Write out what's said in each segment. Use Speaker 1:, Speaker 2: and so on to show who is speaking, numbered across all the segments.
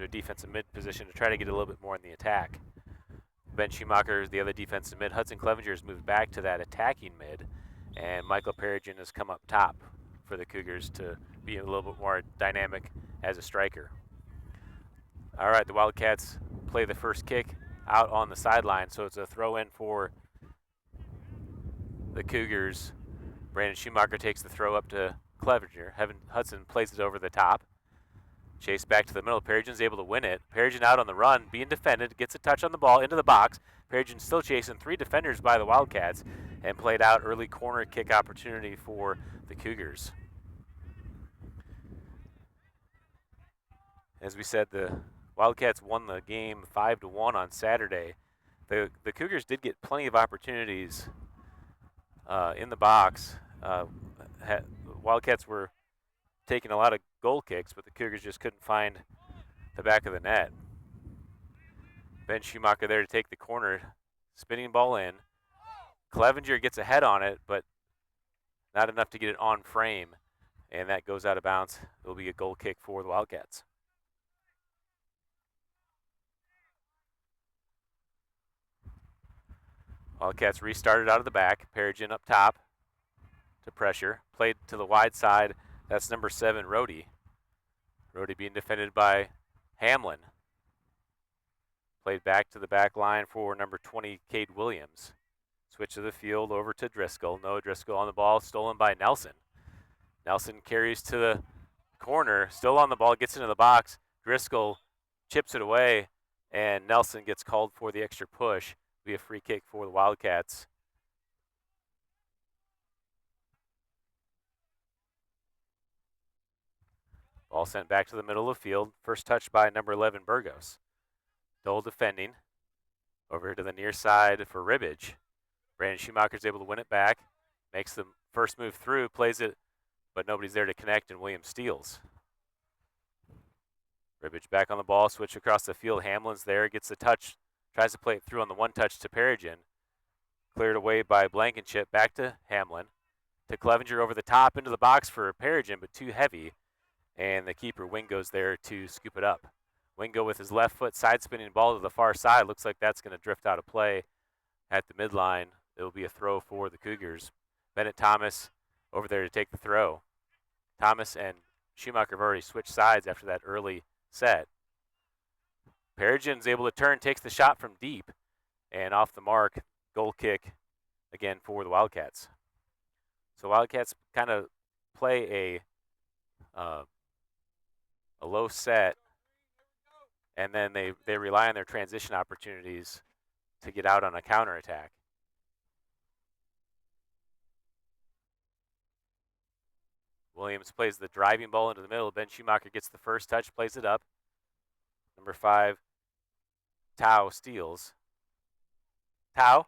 Speaker 1: to a defensive mid position to try to get a little bit more in the attack. Ben Schumacher, the other defensive mid. Hudson Clevenger has moved back to that attacking mid, and Michael Perigin has come up top for the Cougars to be a little bit more dynamic as a striker. All right, the Wildcats play the first kick out on the sideline, so it's a throw-in for the Cougars. Brandon Schumacher takes the throw up to Clevenger. Hudson plays it over the top. Chase back to the middle. Perigin's able to win it. Perigin out on the run, being defended, gets a touch on the ball into the box. Perigin still chasing 3 defenders by the Wildcats and played out early corner kick opportunity for the Cougars. As we said, the Wildcats won the game 5-1 on Saturday. The Cougars did get plenty of opportunities in the box. Wildcats were taking a lot of goal kicks, but the Cougars just couldn't find the back of the net. Ben Schumacher there to take the corner, spinning ball in. Clevenger gets a head on it, but not enough to get it on frame, and that goes out of bounds. It'll be a goal kick for the Wildcats. Wildcats restarted out of the back. Perigin up top to pressure. Played to the wide side. That's number 7, Rhodey. Rhodey being defended by Hamlin. Played back to the back line for number 20, Cade Williams. Switch of the field over to Driscoll. Noah Driscoll on the ball, stolen by Nelson. Nelson carries to the corner, still on the ball, gets into the box. Driscoll chips it away, and Nelson gets called for the extra push. Be a free kick for the Wildcats. Ball sent back to the middle of the field. First touch by number 11, Burgos. Dole defending. Over to the near side for Ribbage. Brandon Schumacher's able to win it back. Makes the first move through, plays it, but nobody's there to connect, and Williams steals. Ribbage back on the ball, switch across the field. Hamlin's there, gets the touch, tries to play it through on the one touch to Perigin. Cleared away by Blankenship, back to Hamlin. To Clevenger over the top into the box for Perigin, but too heavy. And the keeper, Wingo's there to scoop it up. Wingo with his left foot side spinning ball to the far side. Looks like that's going to drift out of play at the midline. It will be a throw for the Cougars. Bennett Thomas over there to take the throw. Thomas and Schumacher have already switched sides after that early set. Perigin's able to turn, takes the shot from deep, and off the mark, goal kick again for the Wildcats. So Wildcats kind of play a low set, and then they rely on their transition opportunities to get out on a counterattack. Williams plays the driving ball into the middle. Ben Schumacher gets the first touch, plays it up. Number 5, Tao steals. Tao.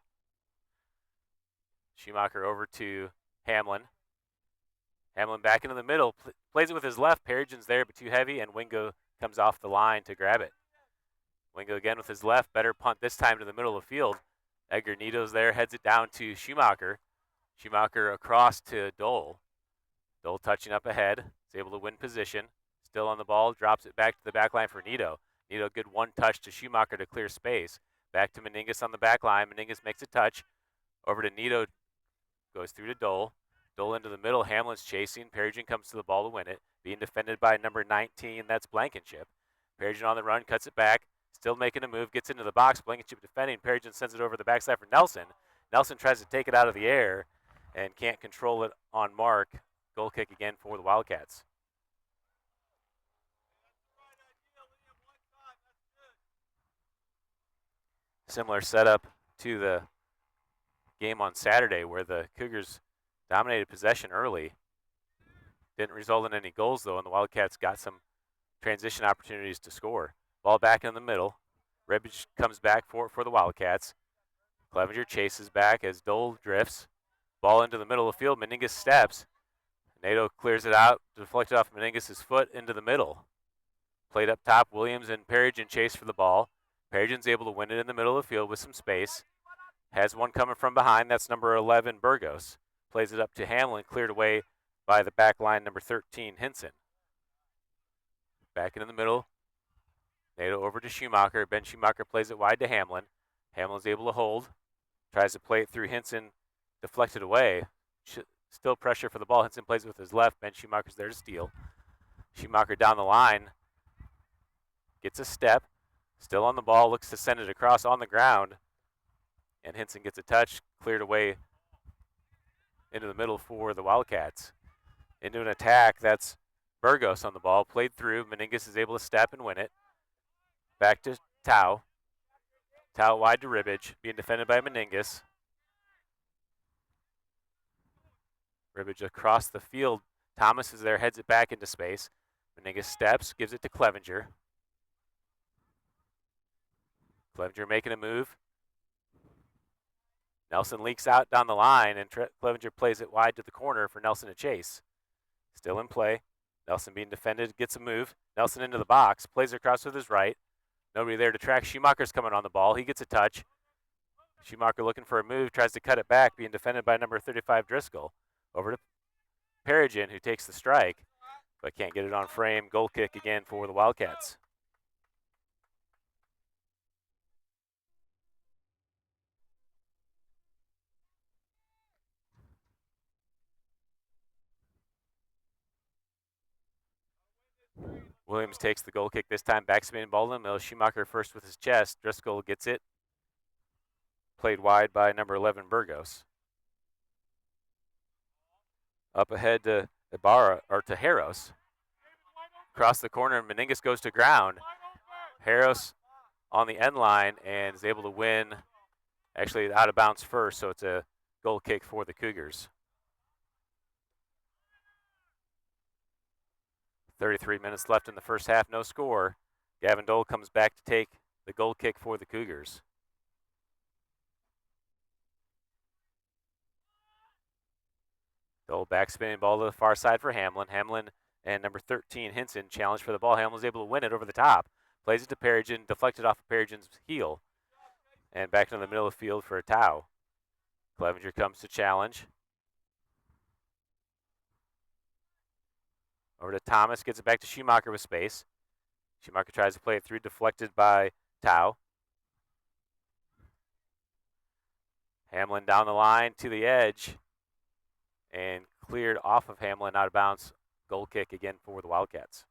Speaker 1: Schumacher over to Hamlin. Hamlin back into the middle, plays it with his left. Perigin's there, but too heavy, and Wingo comes off the line to grab it. Wingo again with his left, better punt this time to the middle of the field. Edgar Nito's there, heads it down to Schumacher. Schumacher across to Dole. Dole touching up ahead, is able to win position. Still on the ball, drops it back to the back line for Nito. Nito, good one touch to Schumacher to clear space. Back to Meningas on the back line. Meningas makes a touch. Over to Nito, goes through to Dole. Dole into the middle, Hamlin's chasing. Perigin comes to the ball to win it. Being defended by number 19, that's Blankenship. Perigin on the run, cuts it back. Still making a move, gets into the box. Blankenship defending. Perigin sends it over the backside for Nelson. Nelson tries to take it out of the air and can't control it on mark. Goal kick again for the Wildcats. Similar setup to the game on Saturday where the Cougars dominated possession early. Didn't result in any goals, though, and the Wildcats got some transition opportunities to score. Ball back in the middle. Ribbage comes back for the Wildcats. Clevenger chases back as Dole drifts. Ball into the middle of the field. Meningas steps. Nato clears it out, deflected off Meningas' foot into the middle. Played up top. Williams and Perigin chase for the ball. Perigin's able to win it in the middle of the field with some space. Has one coming from behind. That's number 11, Burgos. Plays it up to Hamlin, cleared away by the back line, number 13, Hinson. Back into the middle. Nato over to Schumacher. Ben Schumacher plays it wide to Hamlin. Hamlin's able to hold. Tries to play it through Hinson. Deflected away. Still pressure for the ball. Hinson plays it with his left. Ben Schumacher's there to steal. Schumacher down the line. Gets a step. Still on the ball. Looks to send it across on the ground. And Hinson gets a touch. Cleared away into the middle for the Wildcats. Into an attack. That's Burgos on the ball. Played through. Meningus is able to step and win it. Back to Tau. Tau wide to Ribbage. Being defended by Meningus. Ribbage across the field. Thomas is there. Heads it back into space. Meningus steps. Gives it to Clevenger. Clevenger making a move. Nelson leaks out down the line, and Clevenger plays it wide to the corner for Nelson to chase. Still in play. Nelson being defended, gets a move. Nelson into the box, plays it across with his right. Nobody there to track. Schumacher's coming on the ball. He gets a touch. Schumacher looking for a move, tries to cut it back, being defended by number 35, Driscoll. Over to Perigin, who takes the strike, but can't get it on frame. Goal kick again for the Wildcats. Williams takes the goal kick this time, backspin ball in the middle. Schumacher first with his chest. Driscoll gets it. Played wide by number 11, Burgos. Up ahead to Ibarra, or to Harros. Across the corner, Meningus goes to ground. Harros on the end line and is able to win, actually out of bounds first, so it's a goal kick for the Cougars. 33 minutes left in the first half, no score. Gavin Dole comes back to take the goal kick for the Cougars. Dole backspinning ball to the far side for Hamlin. Hamlin and number 13, Hinson, challenge for the ball. Hamlin's able to win it over the top. Plays it to Perigin, deflected off of Perigin's heel. And back into the middle of the field for a Tau. Clevenger comes to challenge. Over to Thomas, gets it back to Schumacher with space. Schumacher tries to play it through, deflected by Tau. Hamlin down the line to the edge and cleared off of Hamlin, out of bounds. Goal kick again for the Wildcats.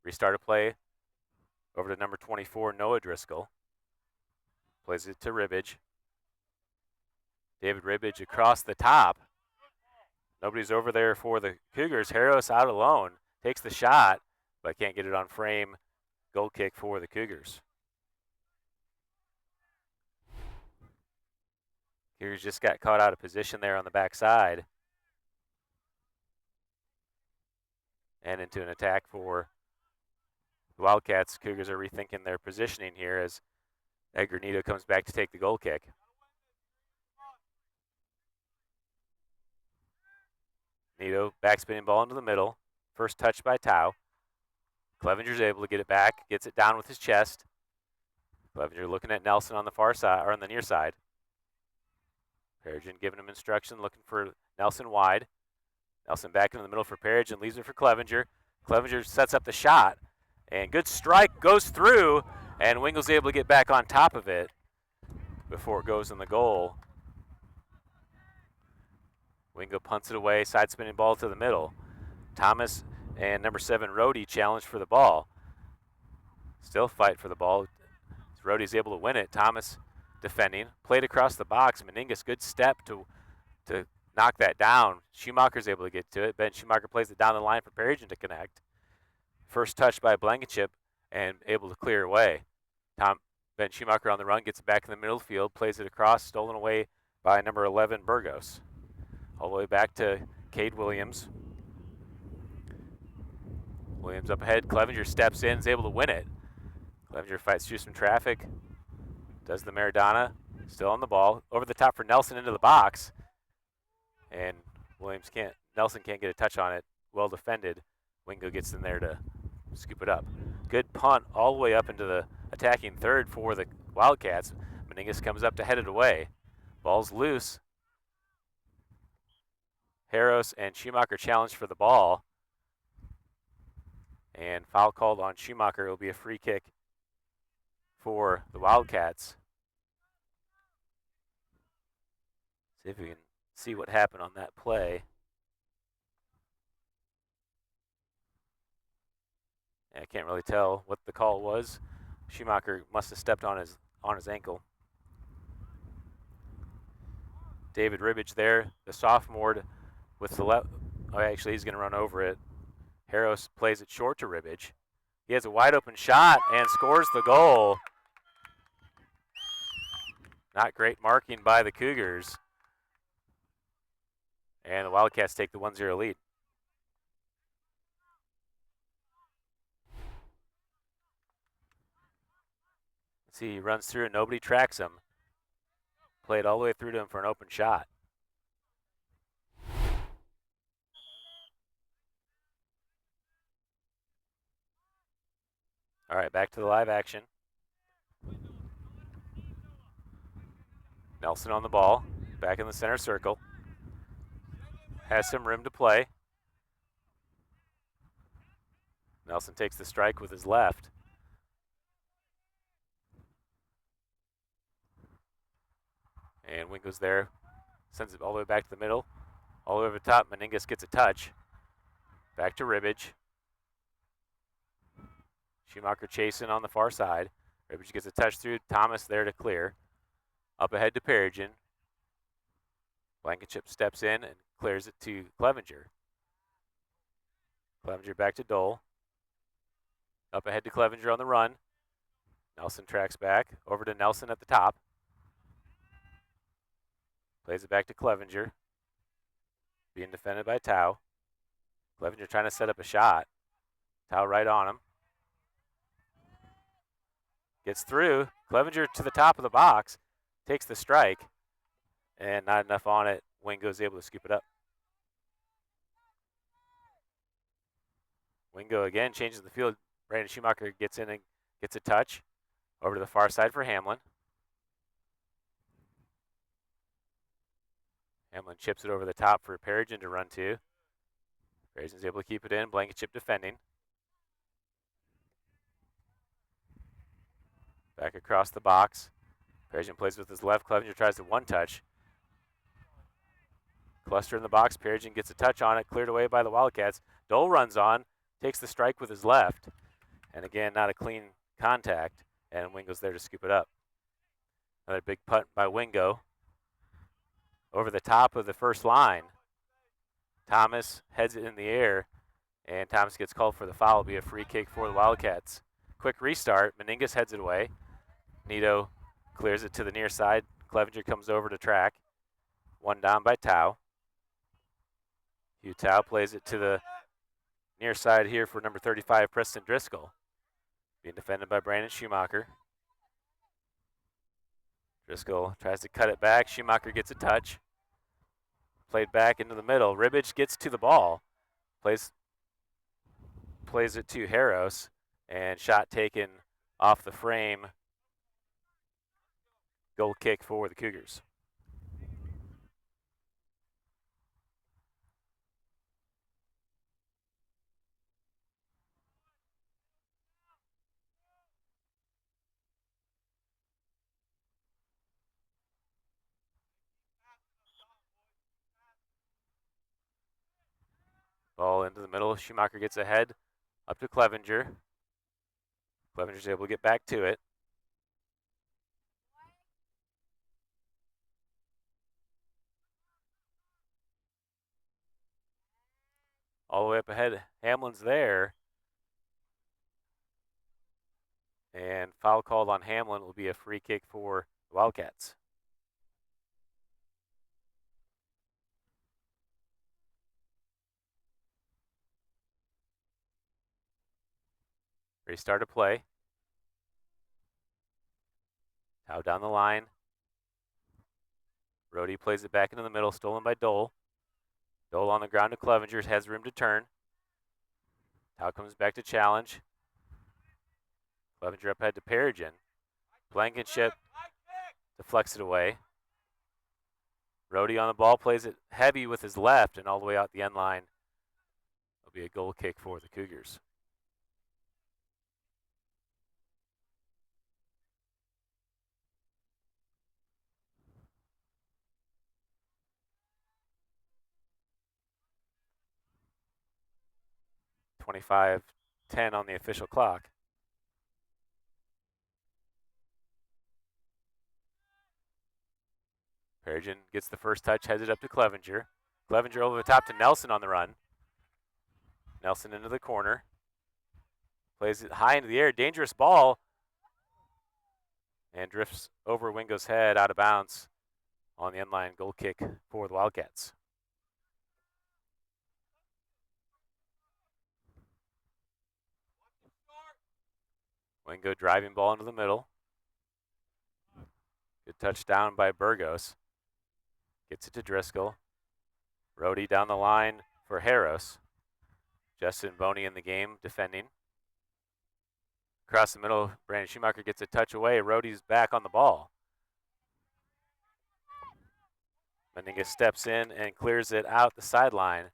Speaker 1: Restart of play over to number 24, Noah Driscoll. Plays it to Ribbage. David Ribbage across the top. Nobody's over there for the Cougars. Harros out alone. Takes the shot, but can't get it on frame. Goal kick for the Cougars. Cougars just got caught out of position there on the backside. And into an attack for the Wildcats. Cougars are rethinking their positioning here as Edgar Nito comes back to take the goal kick. Nito backspinning ball into the middle. First touch by Tau. Clevenger's able to get it back. Gets it down with his chest. Clevenger looking at Nelson on the far side, or on the near side. Perigin giving him instruction, looking for Nelson wide. Nelson back into the middle for Perigin, leaves it for Clevenger. Clevenger sets up the shot, and good strike goes through, and Wingle's able to get back on top of it before it goes in the goal. Wingo punts it away, side spinning ball to the middle. Thomas and number 7, Rhodey, challenge for the ball. Still fight for the ball. Rhodey's able to win it. Thomas defending. Played across the box. Meningus, good step to knock that down. Schumacher's able to get to it. Ben Schumacher plays it down the line for Perigin to connect. First touch by Blankenship and able to clear away. Ben Schumacher on the run, gets it back in the middle field, plays it across, stolen away by number 11, Burgos. All the way back to Cade Williams. Williams up ahead. Clevenger steps in, is able to win it. Clevenger fights through some traffic. Does the Maradona. Still on the ball. Over the top for Nelson into the box. And Nelson can't get a touch on it. Well defended. Wingo gets in there to scoop it up. Good punt all the way up into the attacking third for the Wildcats. Meningus comes up to head it away. Ball's loose. Harros and Schumacher challenged for the ball. And foul called on Schumacher. It will be a free kick for the Wildcats. See if we can see what happened on that play. I can't really tell what the call was. Schumacher must have stepped on his ankle. David Ribbage there, the sophomore with the left. Oh, actually, he's going to run over it. Harros plays it short to Ribbage. He has a wide open shot and scores the goal. Not great marking by the Cougars. And the Wildcats take the 1-0 lead. Let's see, he runs through and nobody tracks him. Played all the way through to him for an open shot. All right, back to the live action. Nelson on the ball, back in the center circle. Has some room to play. Nelson takes the strike with his left. And Wingo's there, sends it all the way back to the middle. All the way over the top, Meningus gets a touch. Back to Ribbage. Schumacher chasing on the far side. Ribbage gets a touch through, Thomas there to clear. Up ahead to Perigin. Blankenship steps in and clears it to Clevenger. Clevenger back to Dole. Up ahead to Clevenger on the run. Nelson tracks back, over to Nelson at the top. Plays it back to Clevenger. Being defended by Tau. Clevenger trying to set up a shot. Tau right on him. Gets through. Clevenger to the top of the box. Takes the strike. And not enough on it. Wingo's able to scoop it up. Wingo again changes the field. Brandon Schumacher gets in and gets a touch. Over to the far side for Hamlin. Hamlin chips it over the top for Perigin to run to. Perigin's able to keep it in. Blankenship defending. Back across the box. Perigin plays with his left. Clevenger tries to one-touch. Cluster in the box. Perigin gets a touch on it. Cleared away by the Wildcats. Dole runs on. Takes the strike with his left. And again, not a clean contact. And Wingo's there to scoop it up. Another big punt by Wingo. Over the top of the first line. Thomas heads it in the air. And Thomas gets called for the foul. It'll be a free kick for the Wildcats. Quick restart. Meningus heads it away. Nito clears it to the near side. Clevenger comes over to track. One down by Tau. Hugh Tau plays it to the near side here for number 35, Preston Driscoll. Being defended by Brandon Schumacher. Driscoll tries to cut it back. Schumacher gets a touch. Played back into the middle. Ribbage gets to the ball. Plays it to Harros. And shot taken off the frame. Goal kick for the Cougars. Ball into the middle. Schumacher gets ahead. Up to Clevenger. Clevenger's able to get back to it. All the way up ahead. Hamlin's there. And foul called on Hamlin will be a free kick for the Wildcats. Restart of play. Tau down the line. Rhodey plays it back into the middle, stolen by Dole. Dole on the ground to Clevenger, has room to turn. Tau comes back to challenge. Clevenger up ahead to Perigin. Blankenship deflects it away. Rhodey on the ball, plays it heavy with his left and all the way out the end line. It'll be a goal kick for the Cougars. .25:10 on the official clock. Perigin gets the first touch, heads it up to Clevenger. Clevenger over the top to Nelson on the run. Nelson into the corner. Plays it high into the air, dangerous ball. And drifts over Wingo's head, out of bounds on the end line. Goal kick for the Wildcats. Wingo driving ball into the middle. Good touchdown by Burgos. Gets it to Driscoll. Rhodey down the line for Harris. Justin Boney in the game, defending. Across the middle, Brandon Schumacher gets a touch away. Rhodey's back on the ball. Meninga steps in and clears it out the sideline.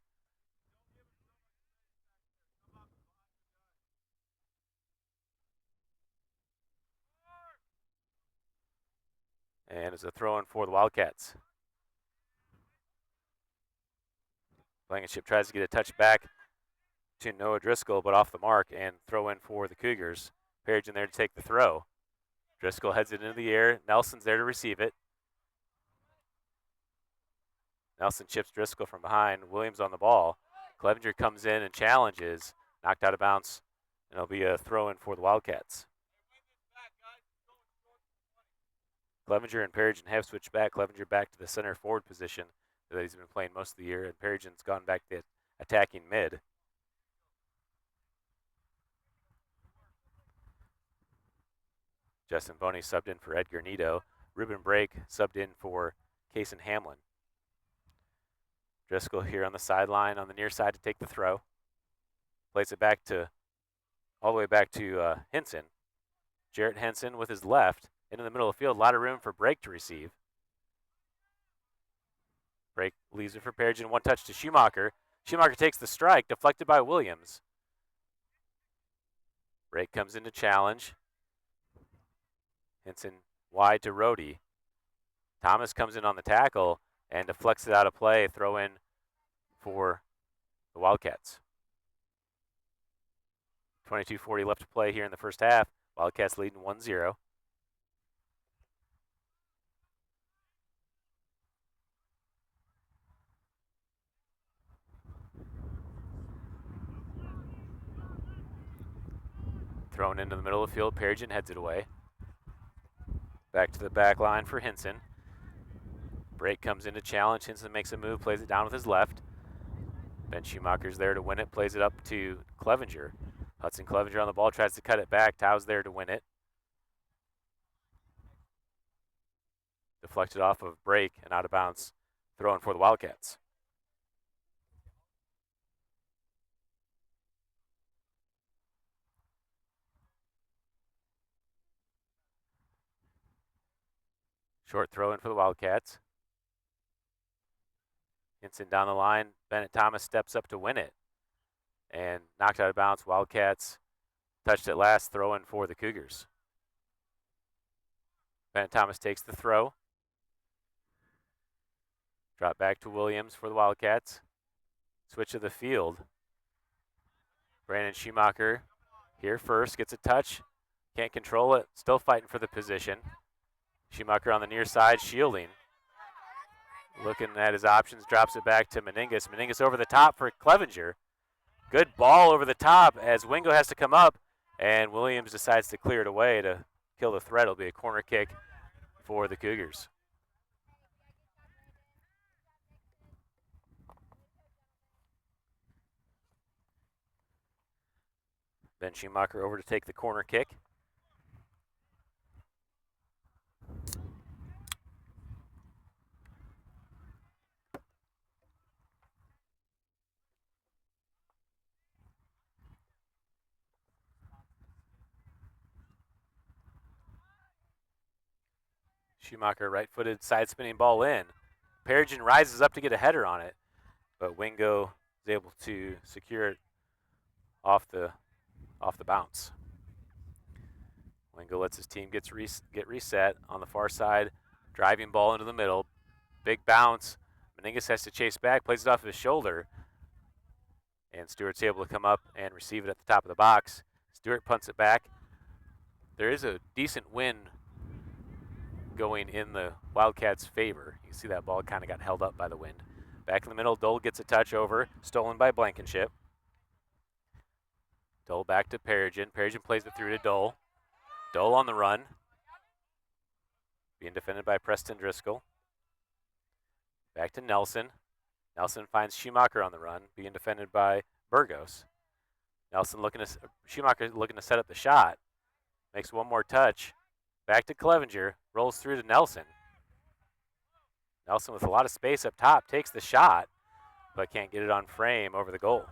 Speaker 1: And it's a throw-in for the Wildcats. Blankenship tries to get a touch back to Noah Driscoll, but off the mark, and throw in for the Cougars. Perigin there to take the throw. Driscoll heads it into the air. Nelson's there to receive it. Nelson chips Driscoll from behind. Williams on the ball. Clevenger comes in and challenges. Knocked out of bounds, and it'll be a throw-in for the Wildcats. Clevenger and Perigin have switched back. Clevenger back to the center forward position that he's been playing most of the year, and Perigin's gone back to attacking mid. Justin Boney subbed in for Edgar Nito. Ruben Brake subbed in for Cason Hamlin. Driscoll here on the sideline on the near side to take the throw. Plays it back to, all the way back to Henson. Jarrett Henson with his left into the middle of the field. A lot of room for Brake to receive. Brake leaves it for Perigin. One touch to Schumacher. Schumacher takes the strike, deflected by Williams. Brake comes in to challenge. Henson wide to Rhodey. Thomas comes in on the tackle and deflects it out of play. Throw in for the Wildcats. 22:40 left to play here in the first half. Wildcats leading 1-0. Thrown into the middle of the field. Perigin heads it away. Back to the back line for Henson. Brake comes in to challenge. Henson makes a move, plays it down with his left. Ben Schumacher's there to win it, plays it up to Clevenger. Hudson Clevenger on the ball, tries to cut it back. Tau's there to win it. Deflected off of Brake and out of bounds. Throw in for the Wildcats. Short throw in for the Wildcats. Henson down the line. Bennett Thomas steps up to win it. And knocked out of bounds. Wildcats touched it last. Throw in for the Cougars. Bennett Thomas takes the throw. Drop back to Williams for the Wildcats. Switch of the field. Brandon Schumacher here first. Gets a touch. Can't control it. Still fighting for the position. Schumacher on the near side, shielding. Looking at his options, drops it back to Meningas. Meningas over the top for Clevenger. Good ball over the top as Wingo has to come up, and Williams decides to clear it away to kill the threat. It'll be a corner kick for the Cougars. Ben Schumacher over to take the corner kick. Schumacher right-footed side spinning ball in. Perigin rises up to get a header on it, but Wingo is able to secure it off the bounce. Wingo lets his team get reset on the far side. Driving ball into the middle. Big bounce. Meningus has to chase back, plays it off his shoulder. And Stewart's able to come up and receive it at the top of the box. Stewart punts it back. There is a decent wind going in the Wildcats' favor. You can see that ball kind of got held up by the wind. Back in the middle, Dole gets a touch over, stolen by Blankenship. Dole back to Perigin. Perigin plays it through to Dole. Dole on the run. Being defended by Preston Driscoll. Back to Nelson. Nelson finds Schumacher on the run, being defended by Burgos. Schumacher looking to set up the shot. Makes one more touch. Back to Clevenger. Rolls through to Nelson. Nelson with a lot of space up top takes the shot, but can't get it on frame over the goal.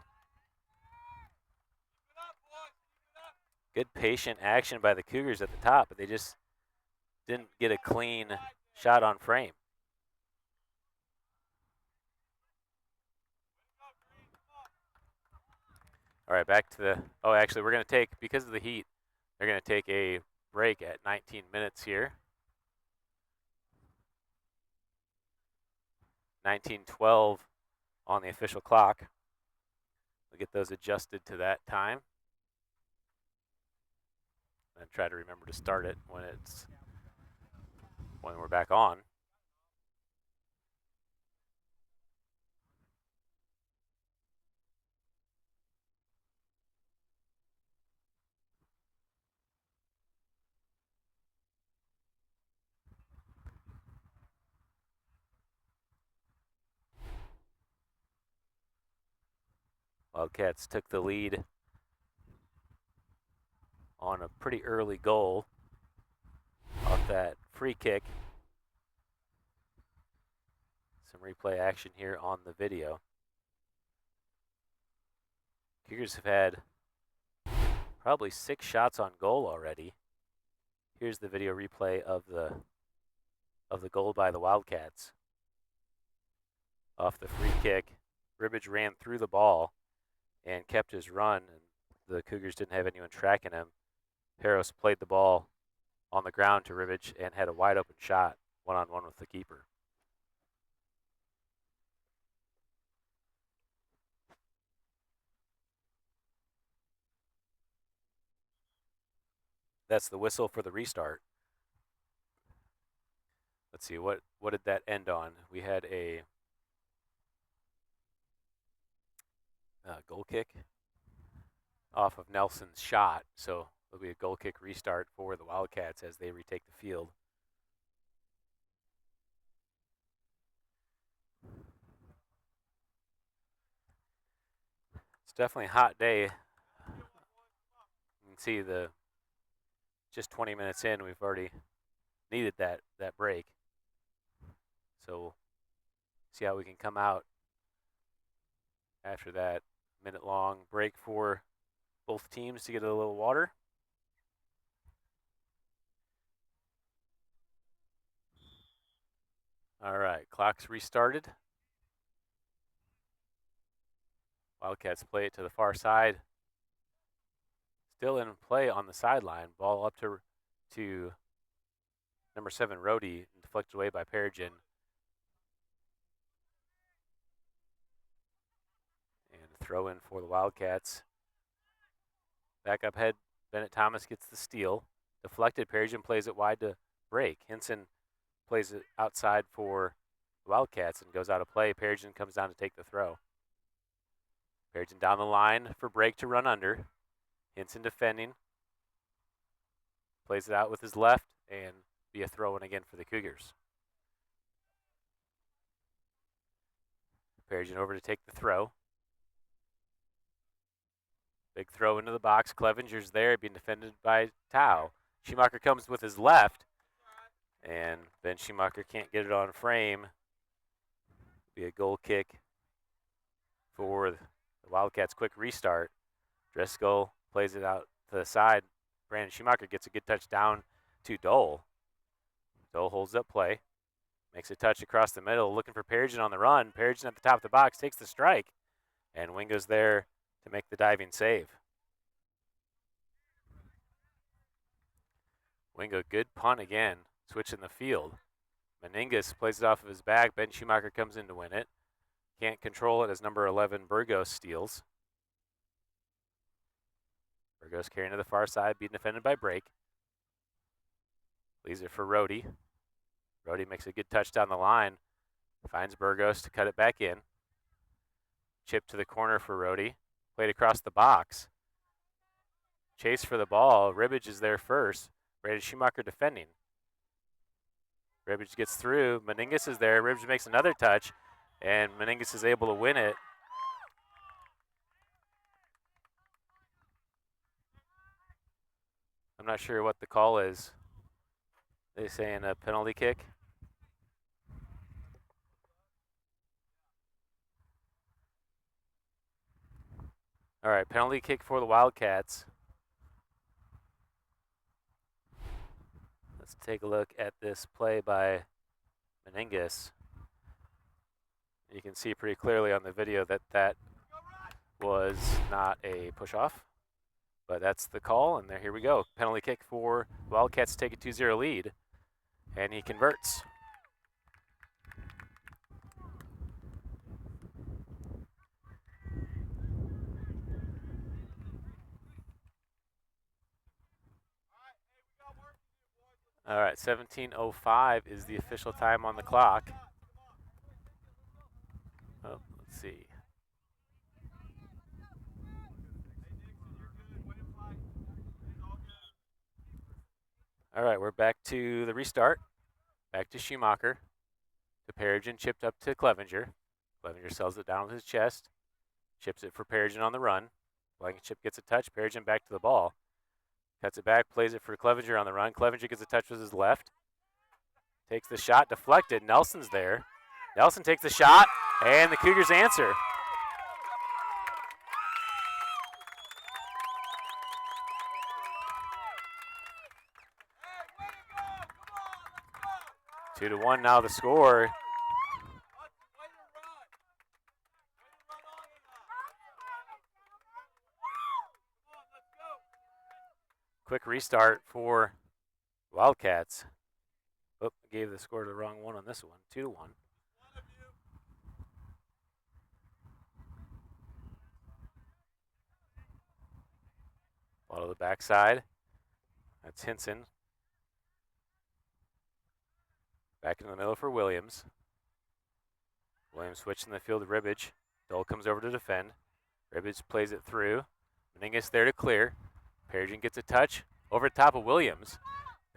Speaker 1: Good patient action by the Cougars at the top, but they just didn't get a clean shot on frame. All right, back to the, actually we're going to take, because of the heat, they're going to take a break at 19 minutes here. 19:12 on the official clock. We'll get those adjusted to that time. And try to remember to start it when we're back on. Wildcats took the lead on a pretty early goal off that free kick. Some replay action here on the video. Cougars have had probably 6 shots on goal already. Here's the video replay of the goal by the Wildcats. Off the free kick, Ribbage ran through the ball and kept his run, and the Cougars didn't have anyone tracking him. Harris played the ball on the ground to Ribbage and had a wide open shot, one-on-one with the keeper. That's the whistle for the restart. Let's see, what did that end on? We had a goal kick off of Nelson's shot, so it'll be a goal kick restart for the Wildcats as they retake the field. It's definitely a hot day. You can see just 20 minutes in, we've already needed that break. So see how we can come out after that minute-long break for both teams to get a little water. All right, clock's restarted. Wildcats play it to the far side. Still in play on the sideline. Ball up to number 7, Rhodey, deflected away by Perigin. And throw in for the Wildcats. Back up head, Bennett Thomas gets the steal. Deflected, Perigin plays it wide to break. Hinson plays it outside for the Wildcats and goes out of play. Perigin comes down to take the throw. Perigin down the line for break to run under. Hinson defending. Plays it out with his left and be a throw-in again for the Cougars. Perigin over to take the throw. Big throw into the box. Clevenger's there, being defended by Tao. Schumacher comes with his left, and Ben Schumacher can't get it on frame. Be a goal kick for the Wildcats' quick restart. Driscoll plays it out to the side. Brandon Schumacher gets a good touch down to Dole. Dole holds up play. Makes a touch across the middle, looking for Perigin on the run. Perigin at the top of the box takes the strike, and Wingo's there to make the diving save. Wingo, good punt again, switching the field. Meningus plays it off of his back. Ben Schumacher comes in to win it. Can't control it as number 11, Burgos, steals. Burgos carrying to the far side, being defended by Brake. Leaves it for Rhodey. Rhodey makes a good touch down the line. Finds Burgos to cut it back in. Chip to the corner for Rhodey. Played across the box. Chase for the ball. Ribbage is there first. Brandon Schumacher defending. Ribbage gets through. Meningus is there. Ribbage makes another touch, and Meningus is able to win it. I'm not sure what the call is. They saying a penalty kick. All right, penalty kick for the Wildcats. Let's take a look at this play by Meningus. You can see pretty clearly on the video that that was not a push-off, but that's the call, and here we go. Penalty kick for Wildcats to take a 2-0 lead, and he converts. All right, 17:05 is the official time on the clock. Oh, let's see. All right, we're back to the restart. Back to Schumacher. To Perigin, chipped up to Clevenger. Clevenger sells it down with his chest. Chips it for Perigin on the run. Blankenship gets a touch. Perigin back to the ball. Cuts it back, plays it for Clevenger on the run. Clevenger gets a touch with his left. Takes the shot, deflected. Nelson's there. Nelson takes the shot, and the Cougars answer. Two to one now the score. Quick restart for Wildcats. Oh, gave the score to the wrong one on this one. 2-1. Ball to the backside. That's Hinson. Back into the middle for Williams. Williams switching the field to Ribbage. Dole comes over to defend. Ribbage plays it through. Meningus there to clear. Perigin gets a touch over the top of Williams.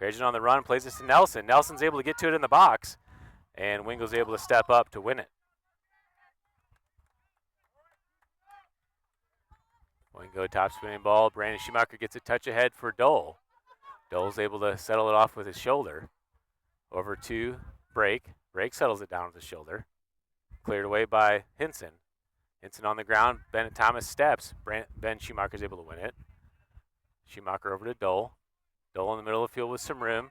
Speaker 1: Perigin on the run, plays this to Nelson. Nelson's able to get to it in the box, and Wingo's able to step up to win it. Wingo top spinning ball. Brandon Schumacher gets a touch ahead for Dole. Dole's able to settle it off with his shoulder. Over to Brake. Brake settles it down with his shoulder. Cleared away by Hinson. Hinson on the ground. Bennett Thomas steps. Ben Schumacher's able to win it. Schumacher over to Dole. Dole in the middle of the field with some room.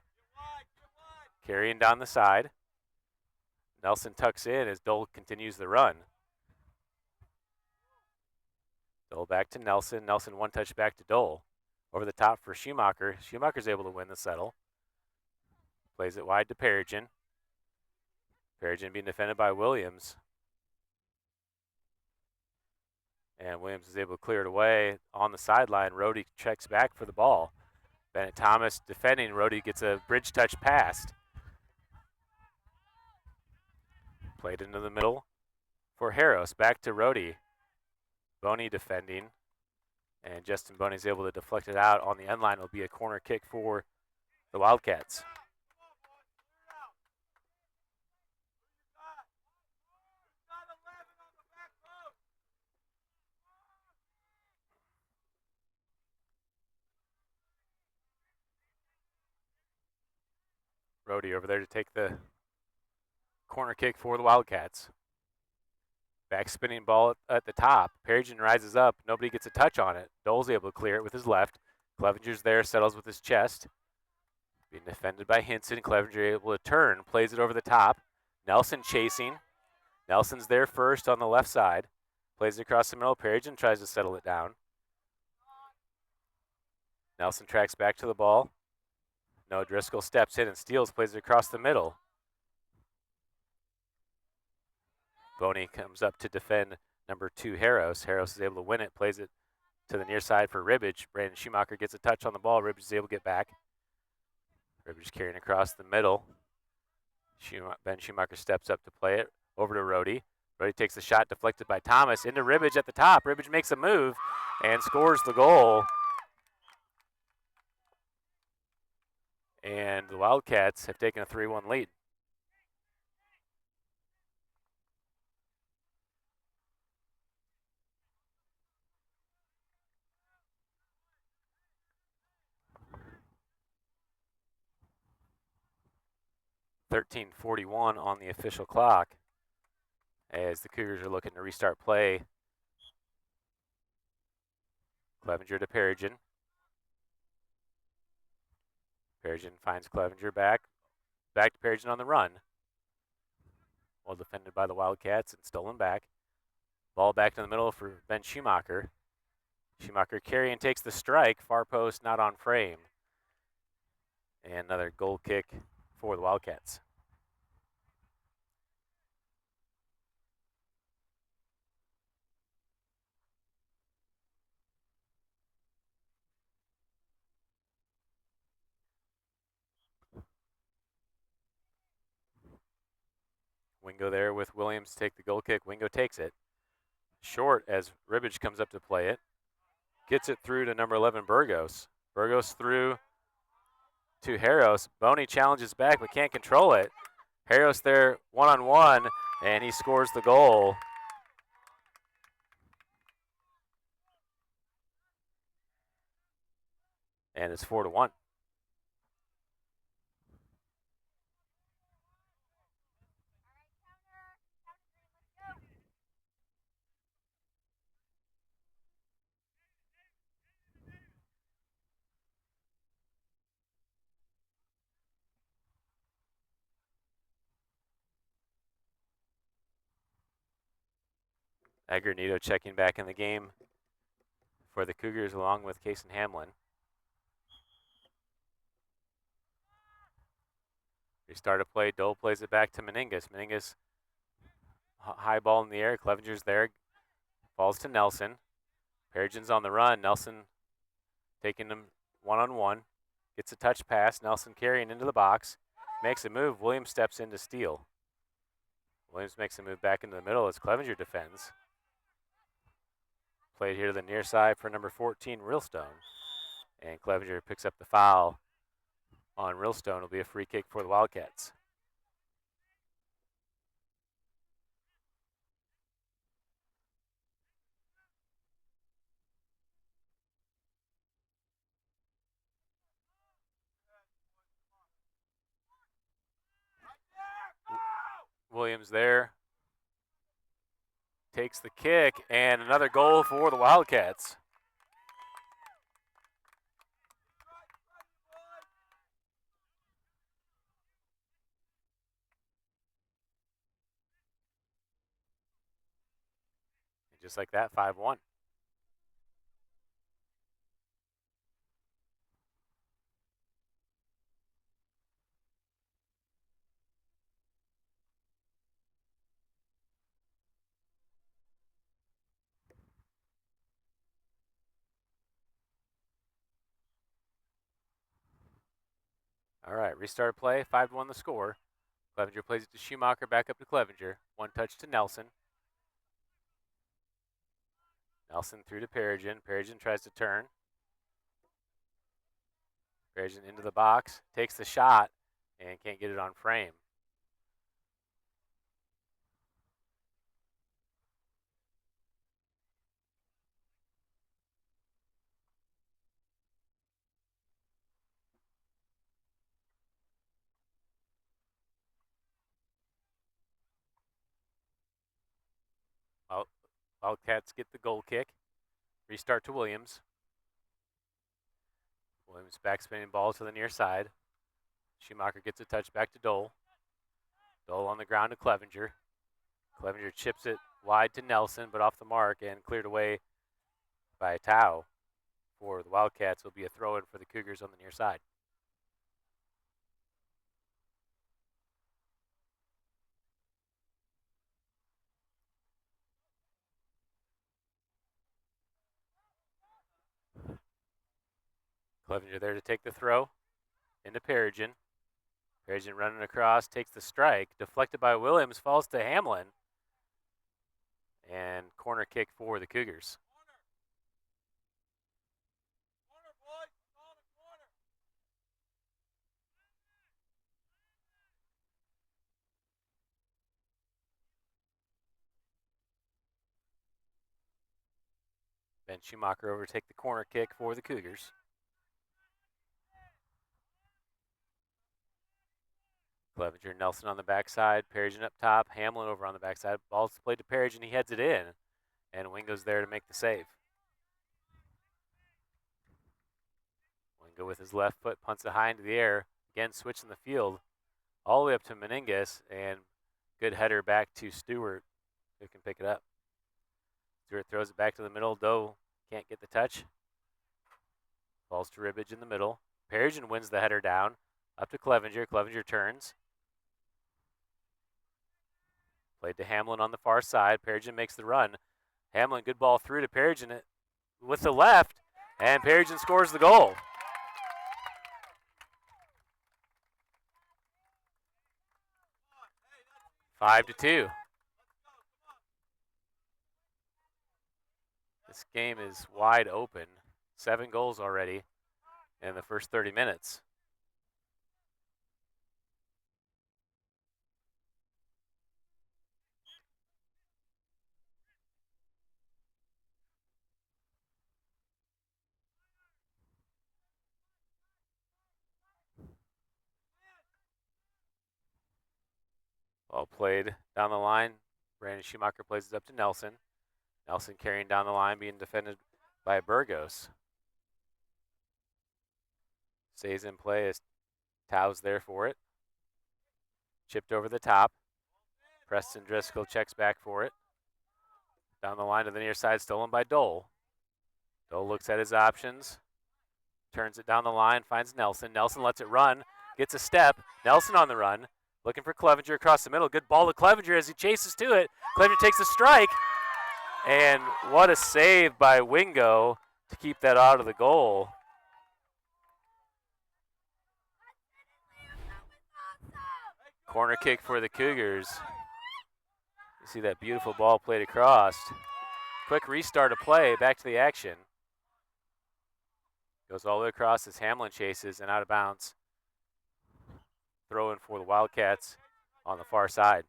Speaker 1: Carrying down the side. Nelson tucks in as Dole continues the run. Dole back to Nelson. Nelson one touch back to Dole. Over the top for Schumacher. Schumacher's able to win the settle. Plays it wide to Perigin. Perigin being defended by Williams. And Williams is able to clear it away on the sideline. Rhodey checks back for the ball. Bennett Thomas defending. Rhodey gets a bridge touch past. Played into the middle for Harros. Back to Rhodey. Boney defending. And Justin Boney's able to deflect it out on the end line. It'll be a corner kick for the Wildcats. Rhodey over there to take the corner kick for the Wildcats. Back spinning ball at the top. Perigin rises up. Nobody gets a touch on it. Dole's able to clear it with his left. Clevenger's there, settles with his chest. Being defended by Hinson. Clevenger able to turn, plays it over the top. Nelson chasing. Nelson's there first on the left side. Plays it across the middle. Perigin tries to settle it down. Nelson tracks back to the ball. No, Driscoll steps in and steals, plays it across the middle. Boney comes up to defend number 2, Harros. Harros is able to win it, plays it to the near side for Ribbage. Brandon Schumacher gets a touch on the ball. Ribbage is able to get back. Ribbage carrying across the middle. Ben Schumacher steps up to play it over to Rhodey. Rhodey takes the shot deflected by Thomas into Ribbage at the top. Ribbage makes a move and scores the goal. And the Wildcats have taken a 3-1 lead. .13:41 on the official clock as the Cougars are looking to restart play. Clevenger to Perigin. Perigin finds Clevenger back to Perigin on the run. Well defended by the Wildcats and stolen back. Ball back to the middle for Ben Schumacher. Schumacher carrying takes the strike. Far post not on frame. And another goal kick for the Wildcats. Wingo there with Williams take the goal kick. Wingo takes it. Short as Ribbage comes up to play it. Gets it through to number 11, Burgos. Burgos through to Harros. Boney challenges back but can't control it. Harros there one-on-one, and he scores the goal. And it's 4-1. Agranito checking back in the game for the Cougars along with Cason Hamlin. Restart a play. Dole plays it back to Meningus. Meningus, high ball in the air. Clevenger's there. Falls to Nelson. Perigin's on the run. Nelson taking him one-on-one. Gets a touch pass. Nelson carrying into the box. Makes a move. Williams steps in to steal. Williams makes a move back into the middle as Clevenger defends. Played here to the near side for number 14, Realstone. And Clevenger picks up the foul on Realstone. It'll be a free kick for the Wildcats. Williams there. Takes the kick, and another goal for the Wildcats. And just like that, 5-1. All right, restart play, 5-1 the score. Clevenger plays it to Schumacher, back up to Clevenger. One touch to Nelson. Nelson through to Perigin. Perigin tries to turn. Perigin into the box, takes the shot, and can't get it on frame. Wildcats get the goal kick. Restart to Williams. Williams backspinning ball to the near side. Schumacher gets a touch back to Dole. Dole on the ground to Clevenger. Clevenger chips it wide to Nelson, but off the mark and cleared away by Tao. For the Wildcats, will be a throw-in for the Cougars on the near side. Clevenger there to take the throw into Perigin. Perigin running across, takes the strike, deflected by Williams, falls to Hamlin, and corner kick for the Cougars. Ben Schumacher over to take the corner kick for the Cougars. Clevenger, Nelson on the backside, Perigin up top, Hamlin over on the backside. Ball's played to Perigin, he heads it in, and Wingo's there to make the save. Wingo with his left foot punts it high into the air, again switching the field all the way up to Meningas, and good header back to Stewart, who can pick it up. Stewart throws it back to the middle, Doe can't get the touch. Falls to Ribbage in the middle. Perigin wins the header down, up to Clevenger. Clevenger turns. Played to Hamlin on the far side. Perigin makes the run. Hamlin, good ball through to Perigin with the left, and Perigin scores the goal. Five to 2. This game is wide open. 7 goals already in the first 30 minutes. Ball played down the line. Brandon Schumacher plays it up to Nelson. Nelson carrying down the line, being defended by Burgos. Stays in play as Tao's there for it. Chipped over the top. Preston Driscoll checks back for it. Down the line to the near side, stolen by Dole. Dole looks at his options. Turns it down the line, finds Nelson. Nelson lets it run, gets a step. Nelson on the run, looking for Clevenger across the middle. Good ball to Clevenger as he chases to it. Clevenger takes a strike. And what a save by Wingo to keep that out of the goal. Corner kick for the Cougars. You see that beautiful ball played across. Quick restart of play, back to the action. Goes all the way across as Hamlin chases and out of bounds. Throw in for the Wildcats on the far side.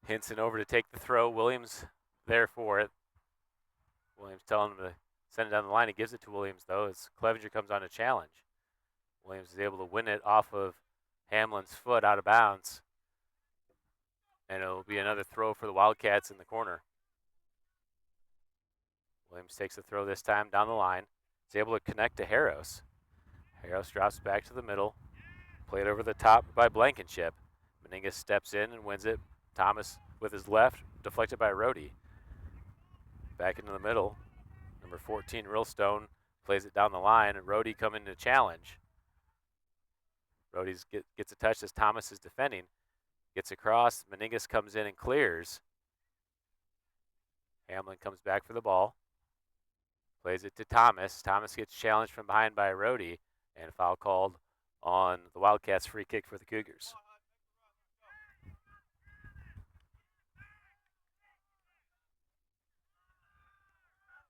Speaker 1: Hinson over to take the throw. Williams there for it. Williams telling him to send it down the line. He gives it to Williams, though, as Clevenger comes on a challenge. Williams is able to win it off of Hamlin's foot out of bounds. And it'll be another throw for the Wildcats in the corner. Williams takes the throw this time down the line. He's able to connect to Harros. Harros drops back to the middle. Played over the top by Blankenship. Meningas steps in and wins it. Thomas with his left, deflected by Rhodey. Back into the middle. Number 14, Realstone, plays it down the line, and Rhodey coming to challenge. Rhodey gets a touch as Thomas is defending. Gets across, Meningas comes in and clears. Hamlin comes back for the ball. Plays it to Thomas. Thomas gets challenged from behind by Rhodey, and foul called on the Wildcats. Free kick for the Cougars.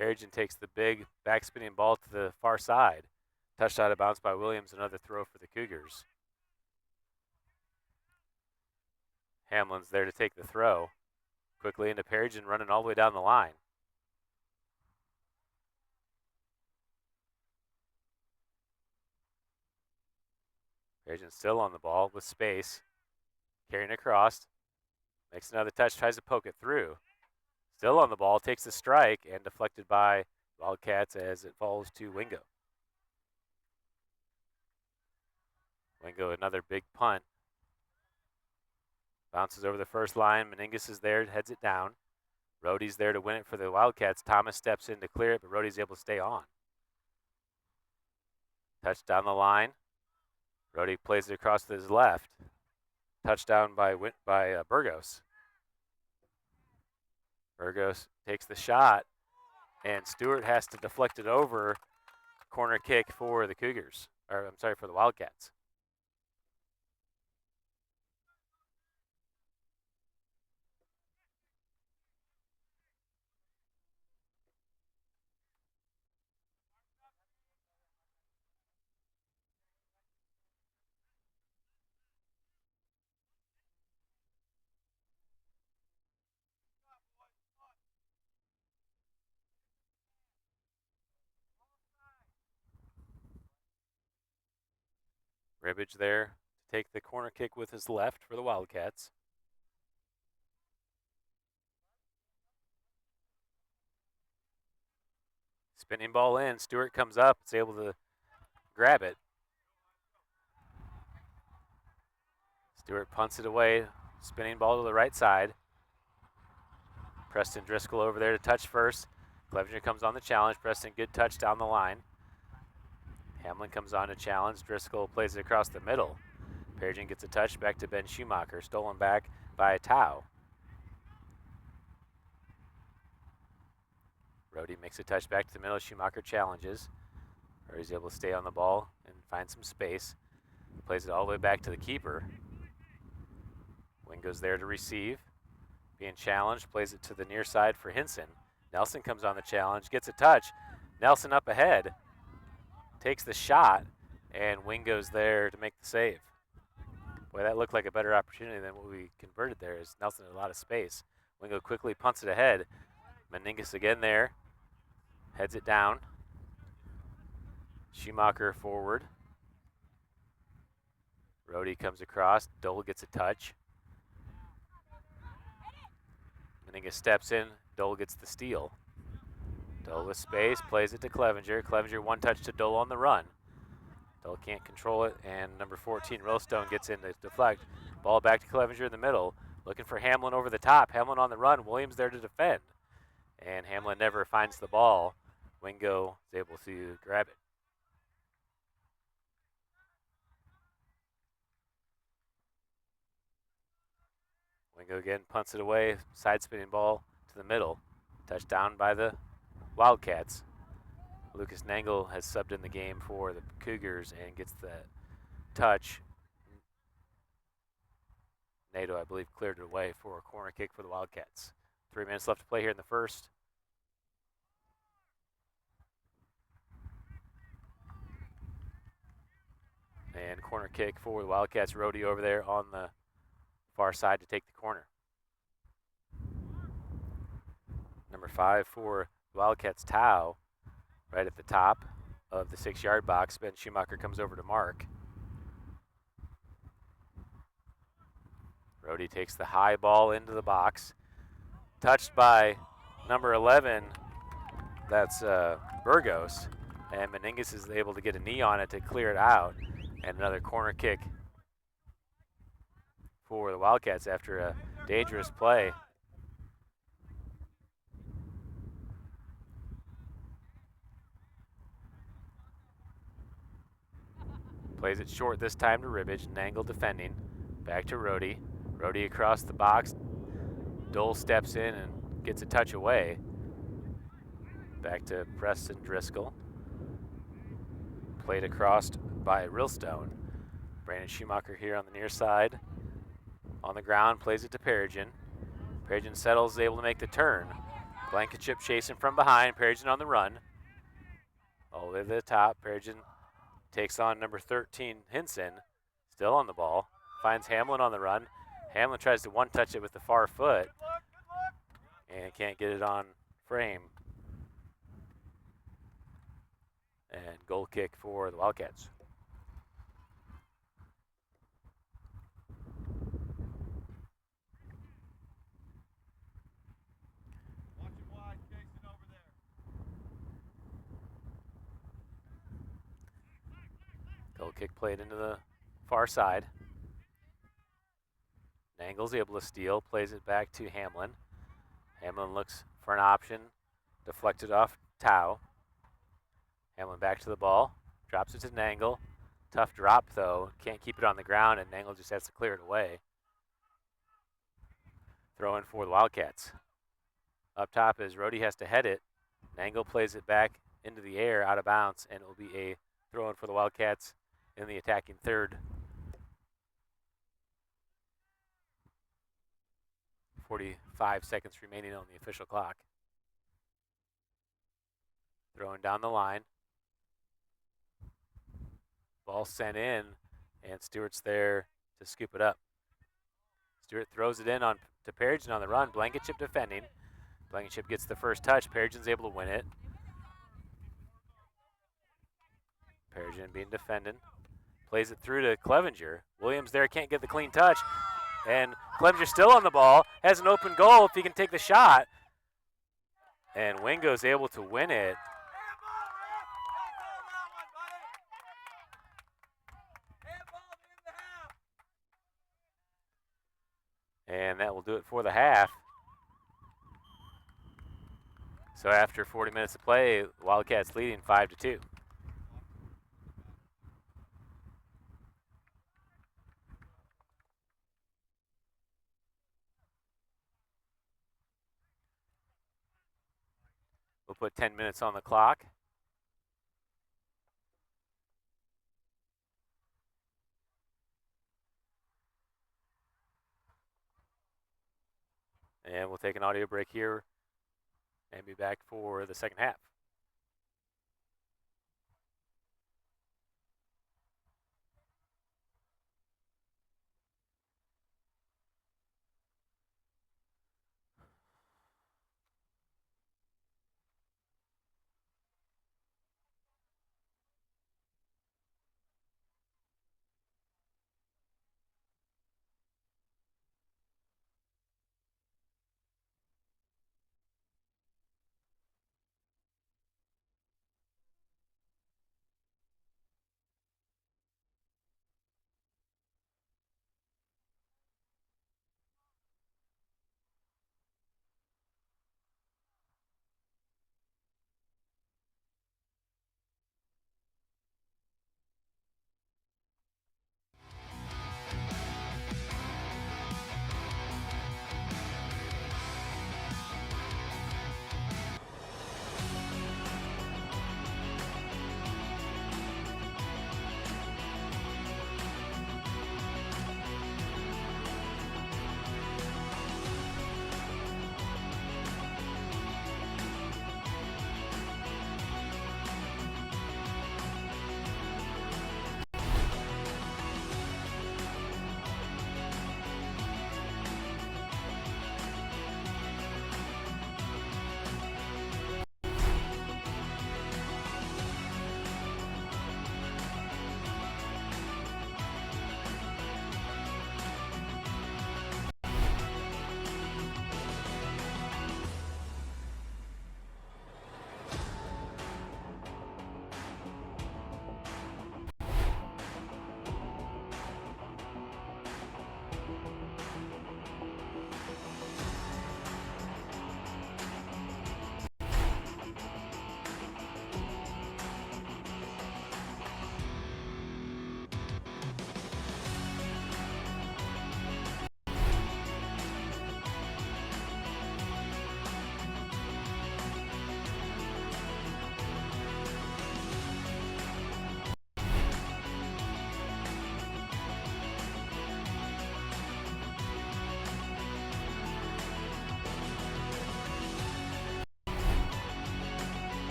Speaker 1: Perigin takes the big backspinning ball to the far side. Touched out of bounds by Williams, another throw for the Cougars. Hamlin's there to take the throw. Quickly into Perigin, running all the way down the line. Perigin still on the ball with space. Carrying across. Makes another touch, tries to poke it through. Still on the ball, takes the strike, and deflected by Wildcats as it falls to Wingo. Wingo, another big punt. Bounces over the first line. Meningus is there, heads it down. Rohde's there to win it for the Wildcats. Thomas steps in to clear it, but Rohde's able to stay on. Touch down the line. Rohde plays it across to his left. Touchdown by Burgos. Burgos takes the shot, and Stewart has to deflect it over. Corner kick for the Cougars, or I'm sorry, for the Wildcats. Ribbage there to take the corner kick with his left for the Wildcats. Spinning ball in. Stewart comes up. Is able to grab it. Stewart punts it away. Spinning ball to the right side. Preston Driscoll over there to touch first. Clevenger comes on the challenge. Preston, good touch down the line. Hamlin comes on to challenge. Driscoll plays it across the middle. Perigin gets a touch back to Ben Schumacher. Stolen back by Tao. Rohde makes a touch back to the middle. Schumacher challenges. Or he's able to stay on the ball and find some space. Plays it all the way back to the keeper. Wingo's there to receive. Being challenged, plays it to the near side for Hinson. Nelson comes on the challenge, gets a touch. Nelson up ahead, takes the shot, and Wingo's there to make the save. Boy, that looked like a better opportunity than what we converted there, as Nelson had a lot of space. Wingo quickly punts it ahead. Meningus again there, heads it down. Schumacher forward. Rohde comes across, Dole gets a touch. Meningus steps in, Dole gets the steal. Dole with space, plays it to Clevenger. Clevenger one touch to Dole on the run. Dole can't control it, and number 14, Rillstone, gets in to deflect. Ball back to Clevenger in the middle, looking for Hamlin over the top. Hamlin on the run, Williams there to defend. And Hamlin never finds the ball. Wingo is able to grab it. Wingo again punts it away, side spinning ball to the middle. Touchdown by the Wildcats. Lucas Nangle has subbed in the game for the Cougars and gets the touch. Nato, I believe, cleared it away for a corner kick for the Wildcats. 3 minutes left to play here in the first. And corner kick for the Wildcats. Rohde over there on the far side to take the corner. Number 5 for the Wildcats, Tao, right at the top of the 6-yard box. Ben Schumacher comes over to mark. Rohde takes the high ball into the box. Touched by number 11, that's Burgos. And Meningus is able to get a knee on it to clear it out. And another corner kick for the Wildcats after a dangerous play. Plays it short this time to Ribbage. Nangle defending. Back to Rohde. Rohde across the box. Dole steps in and gets a touch away. Back to Preston Driscoll. Played across by Rillstone. Brandon Schumacher here on the near side. On the ground, plays it to Perigin. Perigin settles, able to make the turn. Blankenship chasing from behind. Perigin on the run. All the way to the top. Perigin takes on number 13, Hinson. Still on the ball. Finds Hamlin on the run. Hamlin tries to one-touch it with the far foot. And can't get it on frame. And goal kick for the Wildcats. kick played into the far side. Nangle's able to steal, plays it back to Hamlin. Hamlin looks for an option, deflected off Tao. Hamlin back to the ball, drops it to Nangle. Tough drop though, can't keep it on the ground, and Nangle just has to clear it away. Throw in for the Wildcats. Up top is Rhodey has to head it. Nangle plays it back into the air, out of bounds, and it will be a throw in for the Wildcats in the attacking third. 45 seconds remaining on the official clock. Throwing down the line. Ball sent in, and Stewart's there to scoop it up. Stewart throws it in on to Perigin on the run. Blankenship defending. Blankenship gets the first touch. Perigin's able to win it. Perigin being defended. Plays it through to Clevenger. Williams there can't get the clean touch. And Clevenger's still on the ball. Has an open goal if he can take the shot. And Wingo's able to win it. And that will do it for the half. So after 40 minutes of play, Wildcats leading 5-2. We'll put 10 minutes on the clock. And we'll take an audio break here and be back for the second half.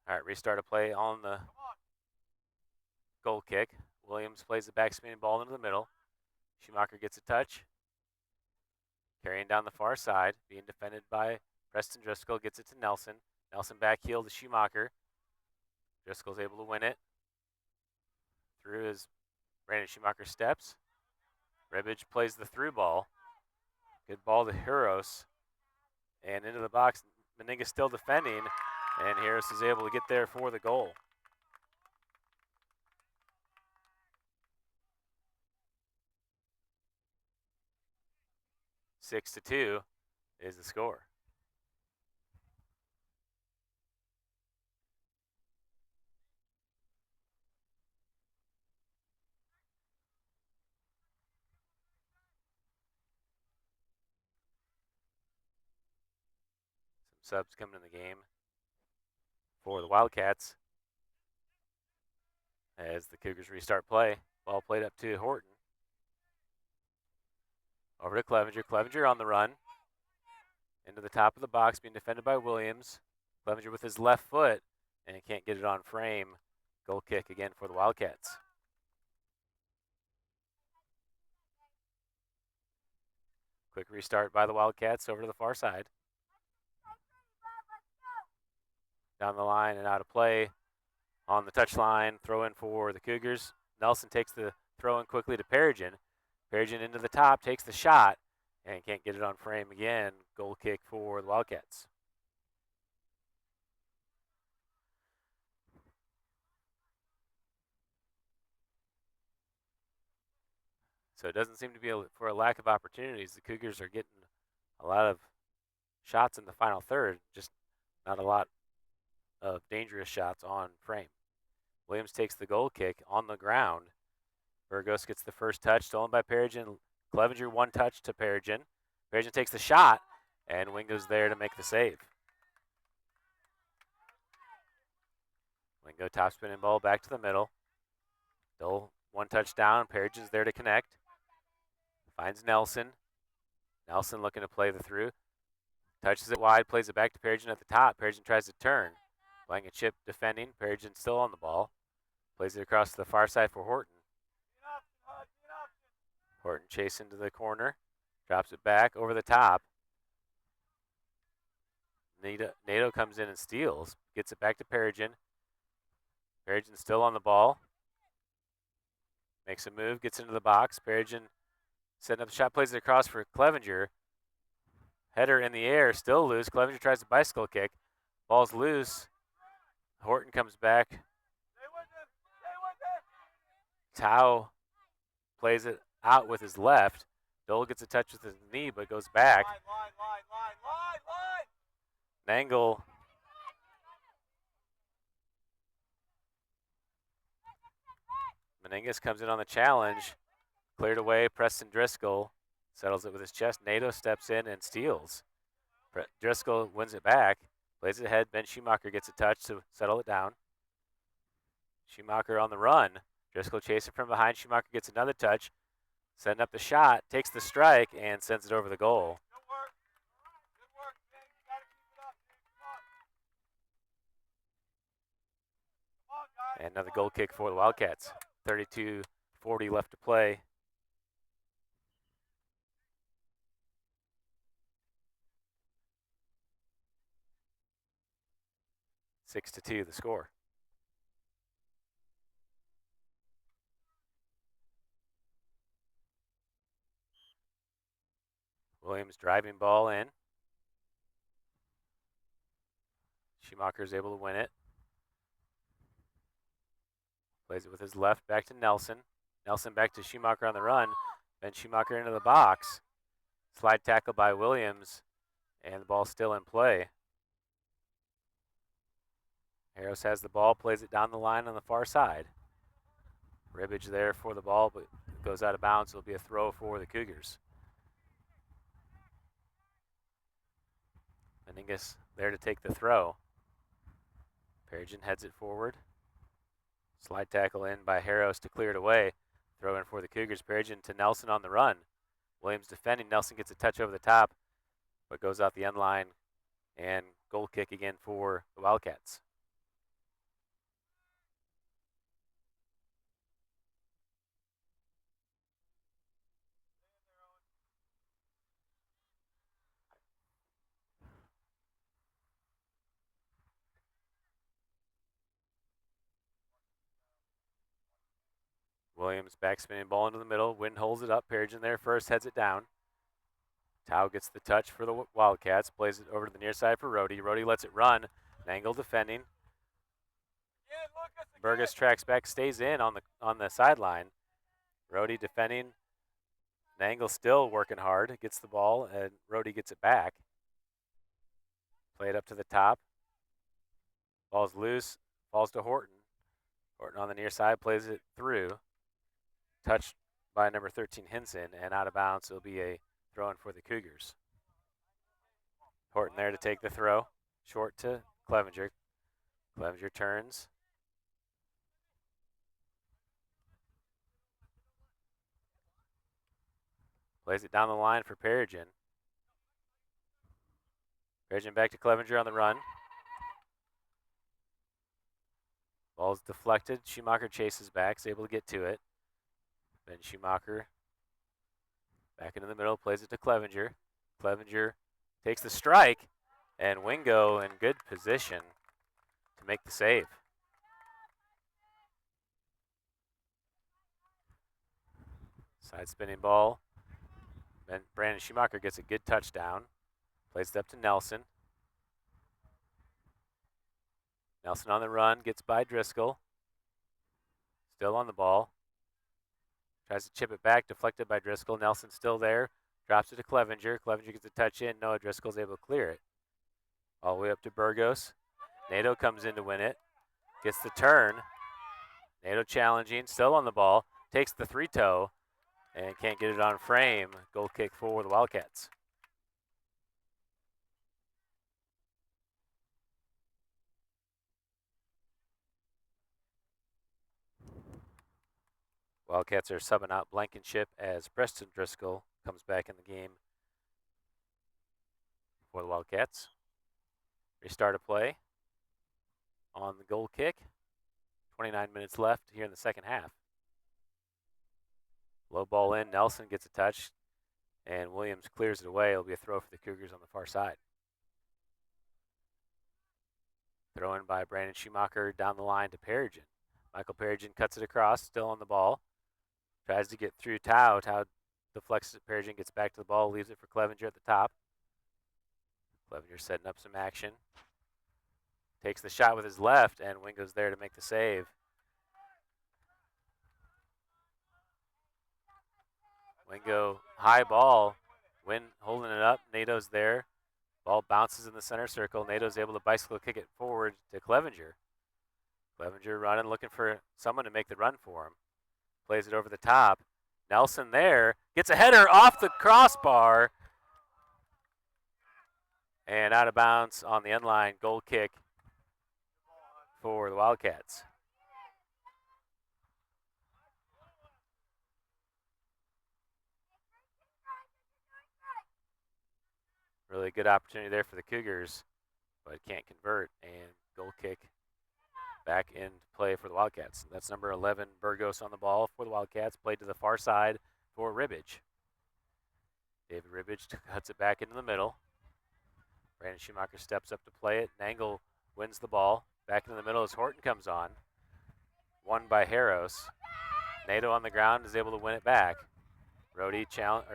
Speaker 1: All right, restart a play on the goal kick. Williams plays the back spinning ball into the middle. Schumacher gets a touch. Carrying down the far side, being defended by Preston Driscoll, gets it to Nelson. Nelson back heel to Schumacher. Driscoll's able to win it. Through his Brandon Schumacher steps. Ribbage plays the through ball. Good ball to Harris. And into the box, Meninga still defending, and Harris is able to get there for the goal. Six to 2 is the score. Some subs coming in the game for the Wildcats as the Cougars restart play. Ball played up to Horton. Over to Clevenger. Clevenger on the run. Into the top of the box, being defended by Williams. Clevenger with his left foot, and he can't get it on frame. Goal kick again for the Wildcats. Quick restart by the Wildcats over to the far side. Down the line and out of play. On the touchline, throw in for the Cougars. Nelson takes the throw in quickly to Perigin. Perigin into the top, takes the shot, and can't get it on frame again. Goal kick for the Wildcats. So it doesn't seem to be for a lack of opportunities. The Cougars are getting a lot of shots in the final third, just not a lot of dangerous shots on frame. Williams takes the goal kick on the ground. Burgos gets the first touch, stolen by Perigin. Clevenger one touch to Perigin. Perigin takes the shot, and Wingo's there to make the save. Wingo top spinning ball back to the middle. Still one touch down. Perigin's there to connect. Finds Nelson. Nelson looking to play the through. Touches it wide, plays it back to Perigin at the top. Perigin tries to turn. Playing a chip defending. Perigin still on the ball. Plays it across to the far side for Horton. Horton chasing to the corner. Drops it back over the top. Nato comes in and steals. Gets it back to Perigin. Perigin still on the ball. Makes a move, gets into the box. Perigin setting up the shot, plays it across for Clevenger. Header in the air, still loose. Clevenger tries a bicycle kick. Ball's loose. Horton comes back. Tao plays it out with his left. Dole gets a touch with his knee, but goes back. Nangle. Meningas comes in on the challenge. Cleared away. Preston Driscoll settles it with his chest. Nato steps in and steals. Driscoll wins it back. Plays it ahead. Ben Schumacher gets a touch to settle it down. Schumacher on the run. Driscoll chasing from behind. Schumacher gets another touch. Setting up the shot. Takes the strike and sends it over the goal. And another goal kick for the Wildcats. 32-40 left to play. Six to 2 the score. Williams driving ball in. Schumacher's able to win it. Plays it with his left back to Nelson. Nelson back to Schumacher on the run. Then Schumacher into the box. Slide tackle by Williams. And the ball's still in play. Harris has the ball, plays it down the line on the far side. Ribbage there for the ball, but it goes out of bounds. It'll be a throw for the Cougars. Meningas there to take the throw. Perigin heads it forward. Slide tackle in by Harris to clear it away. Throw in for the Cougars. Perigin to Nelson on the run. Williams defending. Nelson gets a touch over the top, but goes out the end line. And goal kick again for the Wildcats. Williams back spinning ball into the middle. Wynn holds it up. Perigin there first, heads it down. Tao gets the touch for the Wildcats. Plays it over to the near side for Rhodey. Rhodey lets it run. Nangle defending. Burgess tracks back, stays in on the sideline. Rhodey defending. Nangle still working hard. Gets the ball, and Rhodey gets it back. Play it up to the top. Ball's loose. Falls to Horton. Horton on the near side plays it through. Touched by number 13 Hinson, and out of bounds. It'll be a throw in for the Cougars. Horton there to take the throw. Short to Clevenger. Clevenger turns. Plays it down the line for Perigin. Perigin back to Clevenger on the run. Ball's deflected. Schumacher chases back. Is able to get to it. Ben Schumacher back into the middle. Plays it to Clevenger. Clevenger takes the strike. And Wingo in good position to make the save. Side spinning ball. Brandon Schumacher gets a good touchdown. Plays it up to Nelson. Nelson on the run, gets by Driscoll. Still on the ball. Tries to chip it back, deflected by Driscoll. Nelson still there. Drops it to Clevenger. Clevenger gets a touch in. Noah Driscoll's able to clear it. All the way up to Burgos. Nato comes in to win it. Gets the turn. Nato challenging, still on the ball. Takes the three-toe and can't get it on frame. Goal kick for the Wildcats. Wildcats are subbing out Blankenship as Preston Driscoll comes back in the game for the Wildcats. Restart a play on the goal kick. 29 minutes left here in the second half. Low ball in, Nelson gets a touch, and Williams clears it away. It'll be a throw for the Cougars on the far side. Throw in by Brandon Schumacher down the line to Perigin. Michael Perigin cuts it across, still on the ball. Tries to get through Tao. Tao deflects it. Perigin gets back to the ball, leaves it for Clevenger at the top. Clevenger setting up some action. Takes the shot with his left, and Wingo's there to make the save. Wingo, high ball. Wynn holding it up. Nato's there. Ball bounces in the center circle. Nato's able to bicycle kick it forward to Clevenger. Clevenger running, looking for someone to make the run for him. Plays it over the top. Nelson there. Gets a header off the crossbar. And out of bounds on the end line. Goal kick for the Wildcats. Really good opportunity there for the Cougars, but can't convert, and goal kick back into play for the Wildcats. That's number 11, Burgos on the ball for the Wildcats, played to the far side for Ribbage. David Ribbage cuts it back into the middle. Brandon Schumacher steps up to play it. Nangle wins the ball. Back into the middle as Horton comes on. Won by Harros. Nato on the ground is able to win it back. Rhodey,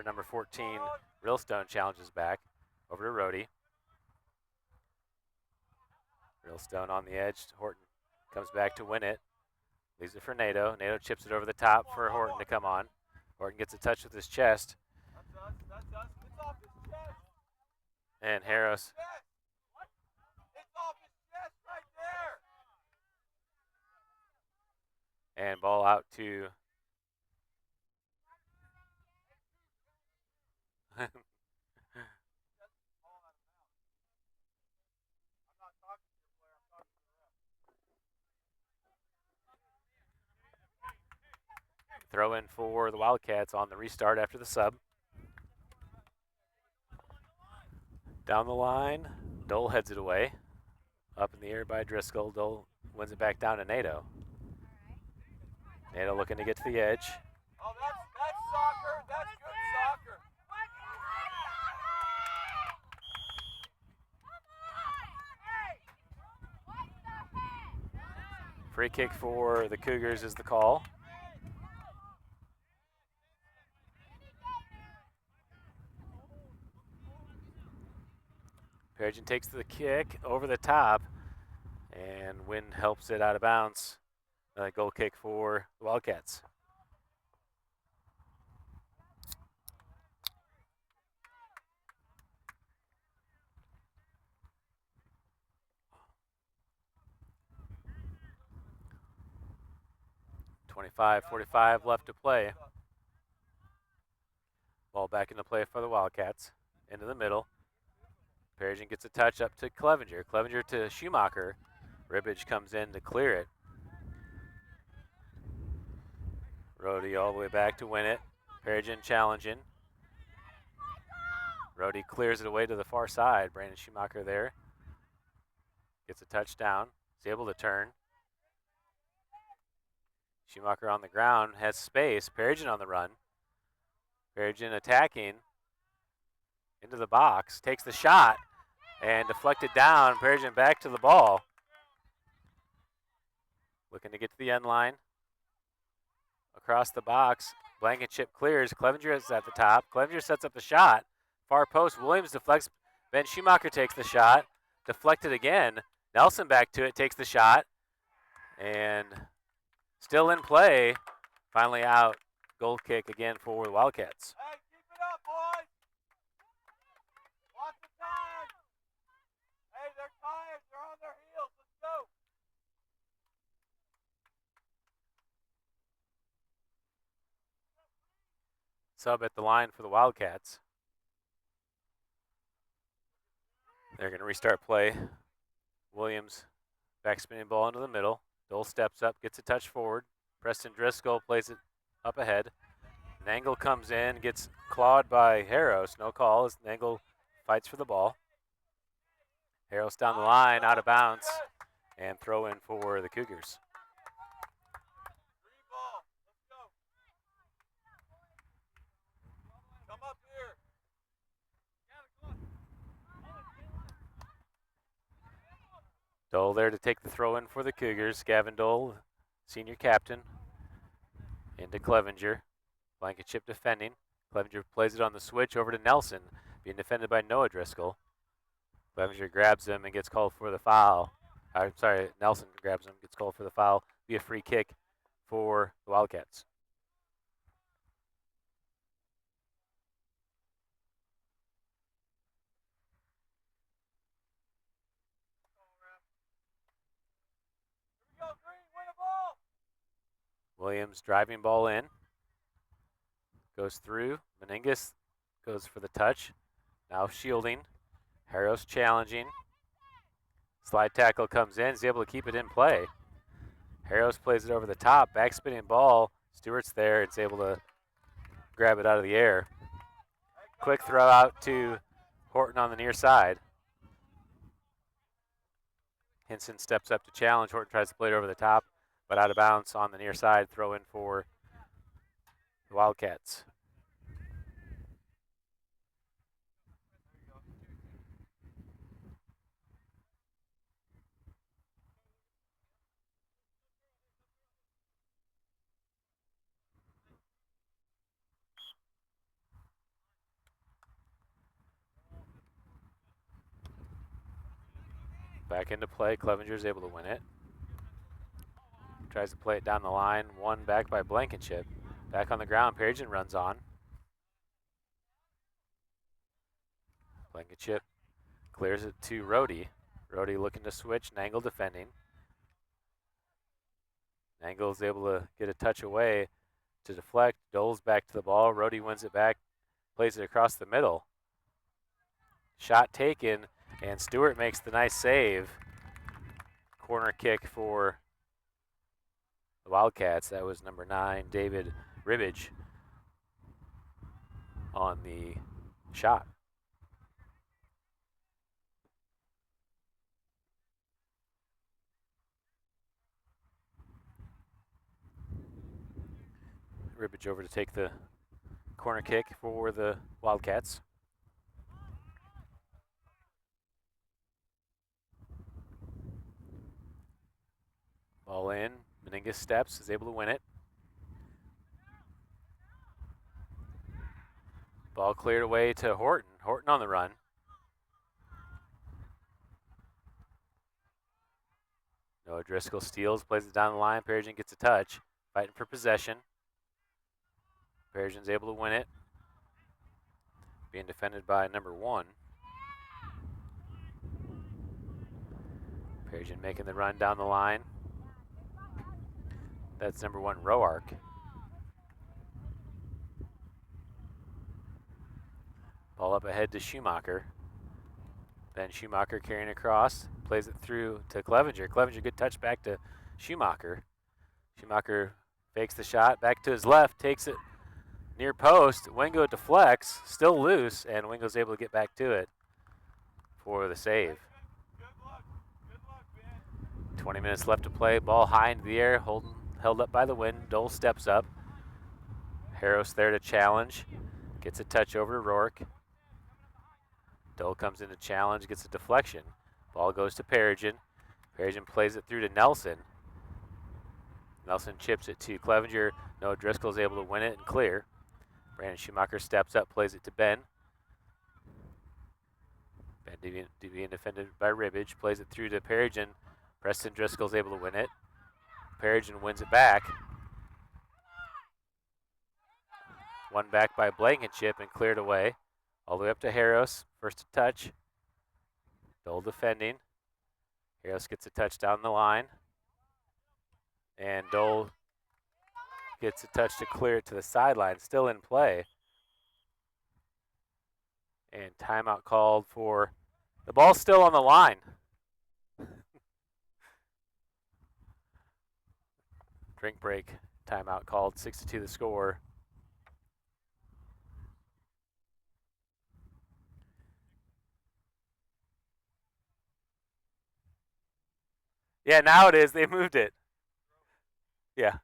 Speaker 1: number 14, Realstone challenges back. Over to Rhodey. Realstone on the edge. Horton comes back to win it. Leaves it for Nato. Nato chips it over the top for Horton to come on. Horton gets a touch with his chest. And Harros. And ball out to throw in for the Wildcats on the restart after the sub. Down the line, Dole heads it away. Up in the air by Driscoll. Dole wins it back down to Nato. Nato looking to get to the edge.
Speaker 2: Oh, that's soccer. That's good soccer.
Speaker 1: Free kick for the Cougars is the call. Perigin takes the kick over the top, and wind helps it out of bounds. Goal kick for the Wildcats. .45 left to play. Ball back into play for the Wildcats. Into the middle. Perigin gets a touch up to Clevenger. Clevenger to Schumacher. Ribbage comes in to clear it. Rhodey all the way back to win it. Perigin challenging. Rhodey clears it away to the far side. Brandon Schumacher there. Gets a touchdown. He's able to turn. Schumacher on the ground, has space. Perigin on the run. Perigin attacking. Into the box. Takes the shot. And deflected down. Perigin back to the ball. Looking to get to the end line. Across the box. Blankenship clears. Clevenger is at the top. Clevenger sets up the shot. Far post. Williams deflects. Ben Schumacher takes the shot. Deflected again. Nelson back to it. Takes the shot. And still in play. Finally out. Goal kick again for the Wildcats.
Speaker 2: Hey, keep it up, boys. Watch the time. Hey, they're tired. They're on their heels. Let's go.
Speaker 1: Sub at the line for the Wildcats. They're going to restart play. Williams backspinning ball into the middle. Dole steps up, gets a touch forward. Preston Driscoll plays it up ahead. Nangle comes in, gets clawed by Harros. No call as Nangle fights for the ball. Harros down the line, out of bounds, and throw in for the Cougars.
Speaker 2: Green ball. Let's go. Come up here.
Speaker 1: Dole there to take the throw in for the Cougars. Gavin Dole, senior captain, into Clevenger. Blankenship defending. Clevenger plays it on the switch over to Nelson, being defended by Noah Driscoll. Clevenger grabs him and gets called for the foul. Nelson grabs him, gets called for the foul. Be a free kick for the Wildcats.
Speaker 2: Here we go, Green. Win a ball.
Speaker 1: Williams driving ball in. Goes through. Meningus goes for the touch. Now shielding. Harros challenging. Slide tackle comes in. He's able to keep it in play. Harros plays it over the top. Backspinning ball. Stewart's there. It's able to grab it out of the air. Quick throw out to Horton on the near side. Hinson steps up to challenge. Horton tries to play it over the top, but out of bounds on the near side. Throw in for the Wildcats. Back into play. Clevenger's able to win it. Tries to play it down the line. One back by Blankenship. Back on the ground. Perigin runs on. Blankenship clears it to Rhodey. Rhodey looking to switch. Nangle defending. Nangle's able to get a touch away to deflect. Dole's back to the ball. Rhodey wins it back. Plays it across the middle. Shot taken. And Stewart makes the nice save. Corner kick for the Wildcats. That was number 9, David Ribbage, on the shot. Ribbage over to take the corner kick for the Wildcats. Ball in. Meningus steps, is able to win it. Ball cleared away to Horton. Horton on the run. Noah Driscoll steals, plays it down the line. Perigin gets a touch, fighting for possession. Perigin's able to win it. Being defended by number 1. Perigin making the run down the line. That's number 1, Roark. Ball up ahead to Schumacher. Ben Schumacher carrying across, plays it through to Clevenger. Clevenger, good touch back to Schumacher. Schumacher fakes the shot, back to his left, takes it near post. Wingo deflects, still loose, and Wingo's able to get back to it for the save. 20 minutes left to play, ball high into the air, held up by the wind. Dole steps up. Harros there to challenge, gets a touch over to Rourke. Dole comes in to challenge, gets a deflection. Ball goes to Perigin. Perigin plays it through to Nelson. Nelson chips it to Clevenger. Noah Driscoll's able to win it and clear. Brandon Schumacher steps up, plays it to Ben. Ben being defended by Ribbage, plays it through to Perigin. Preston Driscoll's able to win it. Perigin wins it back. Won back by Blankenship and cleared away. All the way up to Harros. First touch. Dole defending. Harros gets a touch down the line. And Dole gets a touch to clear it to the sideline. Still in play. And timeout called for, the ball's still on the line. Drink break timeout called, 6-2 the score. Yeah, now it is. They moved it. Yeah.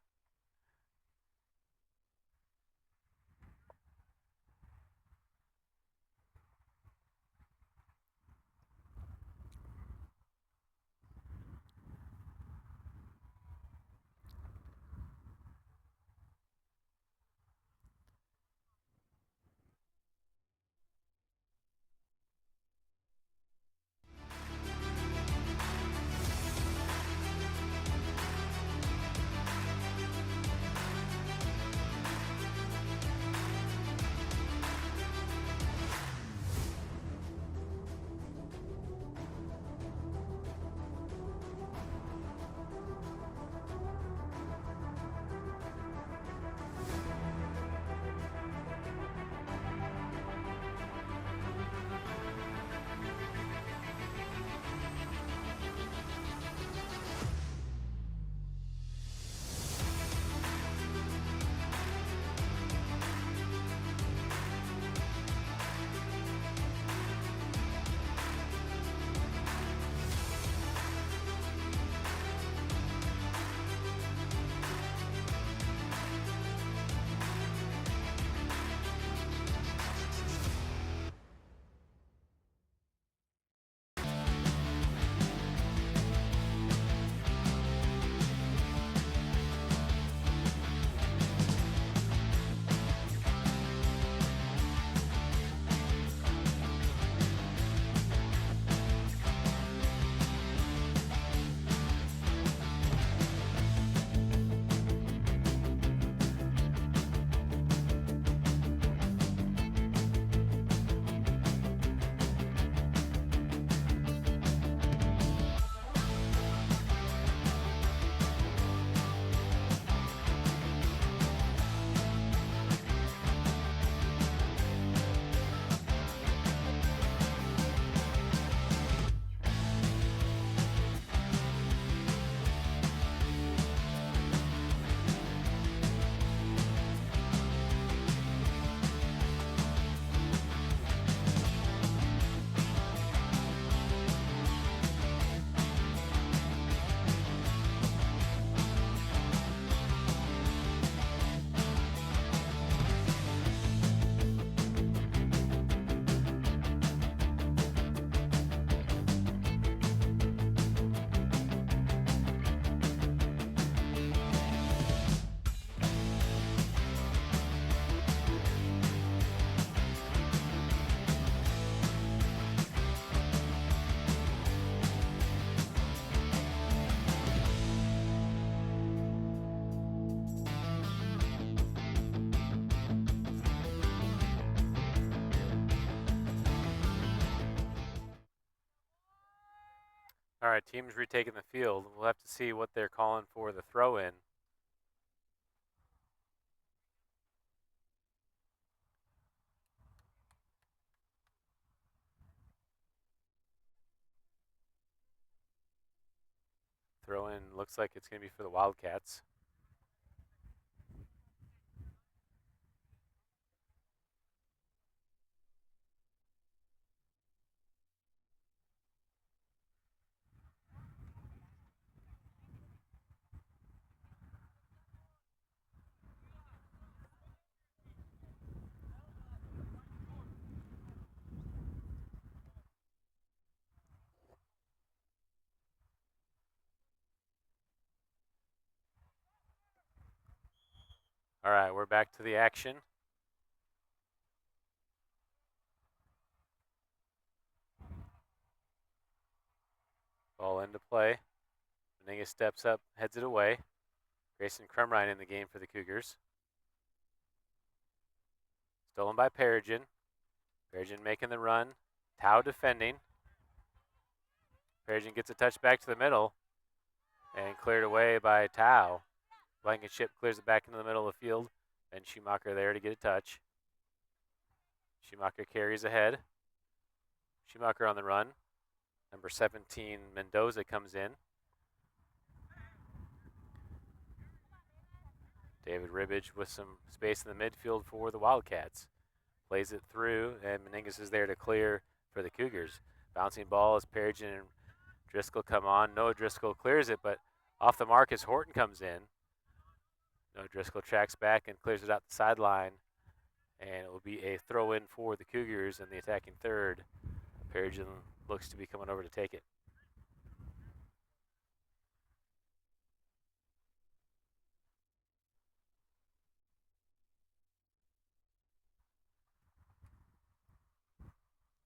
Speaker 1: All right, teams retaking the field. We'll have to see what they're calling for the throw-in. Throw-in looks like it's going to be for the Wildcats. All right, we're back to the action. Ball into play. Meninga steps up, heads it away. Grayson Crumrine in the game for the Cougars. Stolen by Perigin. Perigin making the run. Tau defending. Perigin gets a touch back to the middle and cleared away by Tau. Blankenship clears it back into the middle of the field. And Schumacher there to get a touch. Schumacher carries ahead. Schumacher on the run. Number 17, Mendoza, comes in. David Ribbage with some space in the midfield for the Wildcats. Plays it through, and Meningas is there to clear for the Cougars. Bouncing ball as Perigin and Driscoll come on. Noah Driscoll clears it, but off the mark as Horton comes in. Noah Driscoll tracks back and clears it out the sideline. And it will be a throw-in for the Cougars in the attacking third. Perigin looks to be coming over to take it.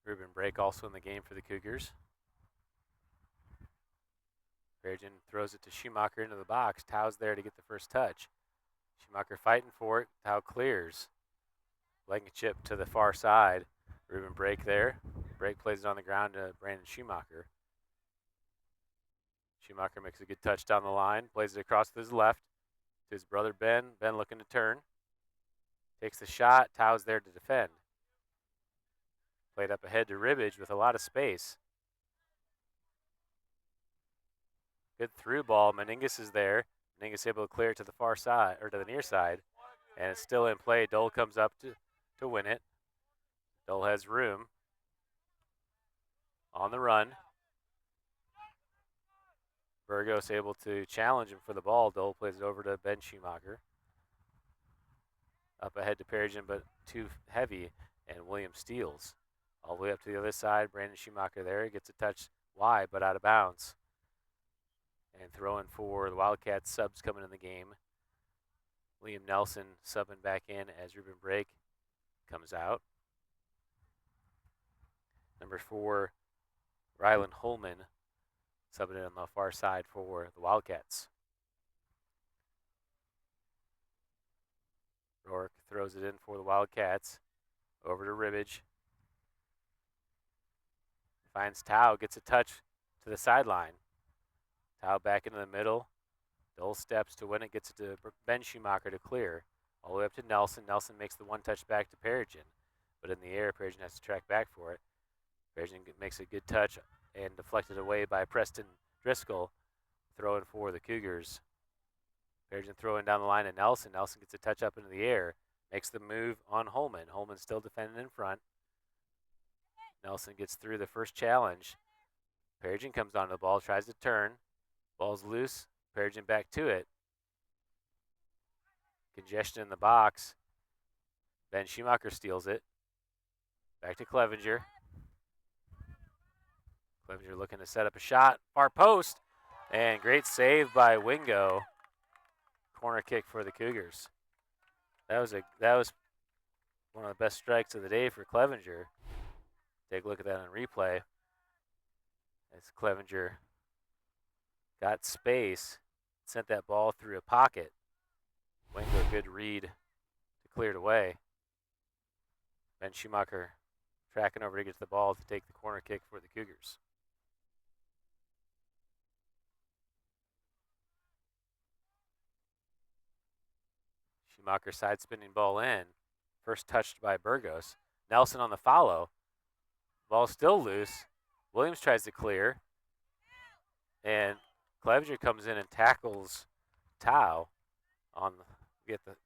Speaker 1: Ruben Brake also in the game for the Cougars. Perigin throws it to Schumacher into the box. Tau's there to get the first touch. Schumacher fighting for it. Tau clears. Blankenship to the far side. Ruben Brake there. Brake plays it on the ground to Brandon Schumacher. Schumacher makes a good touch down the line. Plays it across to his left. To his brother Ben. Ben looking to turn. Takes the shot. Tau's there to defend. Played up ahead to Ribbage with a lot of space. Good through ball. Meningas is there. Meningas able to clear it to the far side, or to the near side. And it's still in play. Dole comes up to win it. Dole has room. On the run. Burgos able to challenge him for the ball. Dole plays it over to Ben Schumacher. Up ahead to Perigin, but too heavy, and Williams steals. All the way up to the other side. Brandon Schumacher there. Gets a touch wide, but out of bounds. And throwing for the Wildcats, subs coming in the game. Liam Nelson subbing back in as Ruben Brake comes out. Number 4, Rylan Holman subbing in on the far side for the Wildcats. Rourke throws it in for the Wildcats. Over to Ribbage. Finds Tau, gets a touch to the sideline. Tau back into the middle. Dole steps to win it, gets it to Ben Schumacher to clear. All the way up to Nelson. Nelson makes the one touch back to Perigin. But in the air, Perigin has to track back for it. Perigin makes a good touch and deflected away by Preston Driscoll, throwing for the Cougars. Perigin throwing down the line to Nelson. Nelson gets a touch up into the air, makes the move on Holman. Holman still defending in front. Nelson gets through the first challenge. Perigin comes onto the ball, tries to turn. Ball's loose. Perigin back to it. Congestion in the box. Ben Schumacher steals it. Back to Clevenger. Clevenger looking to set up a shot. Far post. And great save by Wingo. Corner kick for the Cougars. That was one of the best strikes of the day for Clevenger. Take a look at that on replay. As Clevenger got space, sent that ball through a pocket. Wingo, good read to clear it away. Ben Schumacher tracking over to get to the ball to take the corner kick for the Cougars. Schumacher side spinning ball in. First touched by Burgos. Nelson on the follow. Ball still loose. Williams tries to clear. And Clevenger comes in and tackles Tao on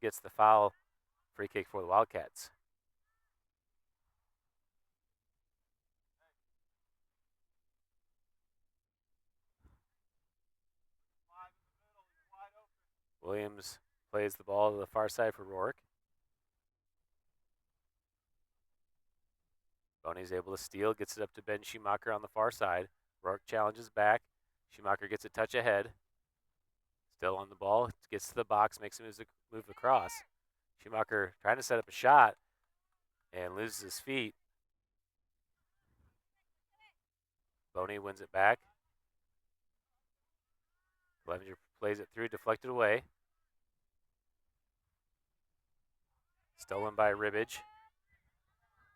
Speaker 1: gets the foul. Free kick for the Wildcats. Williams plays the ball to the far side for Rourke. Boney's able to steal, gets it up to Ben Schumacher on the far side. Rourke challenges back. Schumacher gets a touch ahead. Still on the ball, gets to the box, makes a move across. Schumacher trying to set up a shot and loses his feet. Boney wins it back. Clevenger plays it through, deflected away. Stolen by Ribbage.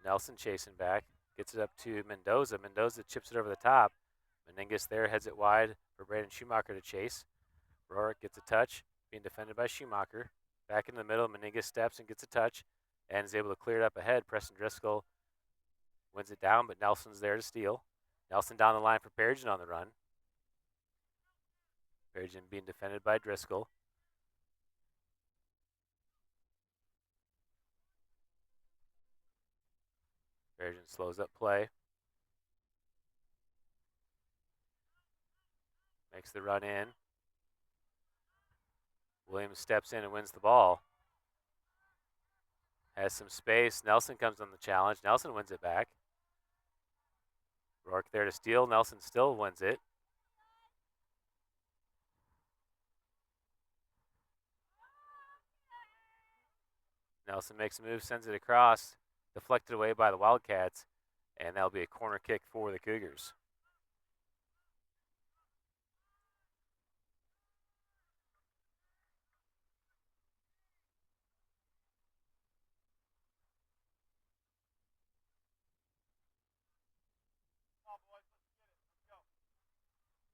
Speaker 1: Nelson chasing back. Gets it up to Mendoza. Mendoza chips it over the top. Meningus there heads it wide for Brandon Schumacher to chase. Rourke gets a touch, being defended by Schumacher. Back in the middle, Meningus steps and gets a touch and is able to clear it up ahead. Preston Driscoll wins it down, but Nelson's there to steal. Nelson down the line for Perigin on the run. Perigin being defended by Driscoll. Perigin slows up play. Makes the run in. Williams steps in and wins the ball. Has some space. Nelson comes on the challenge. Nelson wins it back. Rourke there to steal. Nelson still wins it. Nelson makes a move, sends it across, deflected away by the Wildcats, and that'll be a corner kick for the Cougars.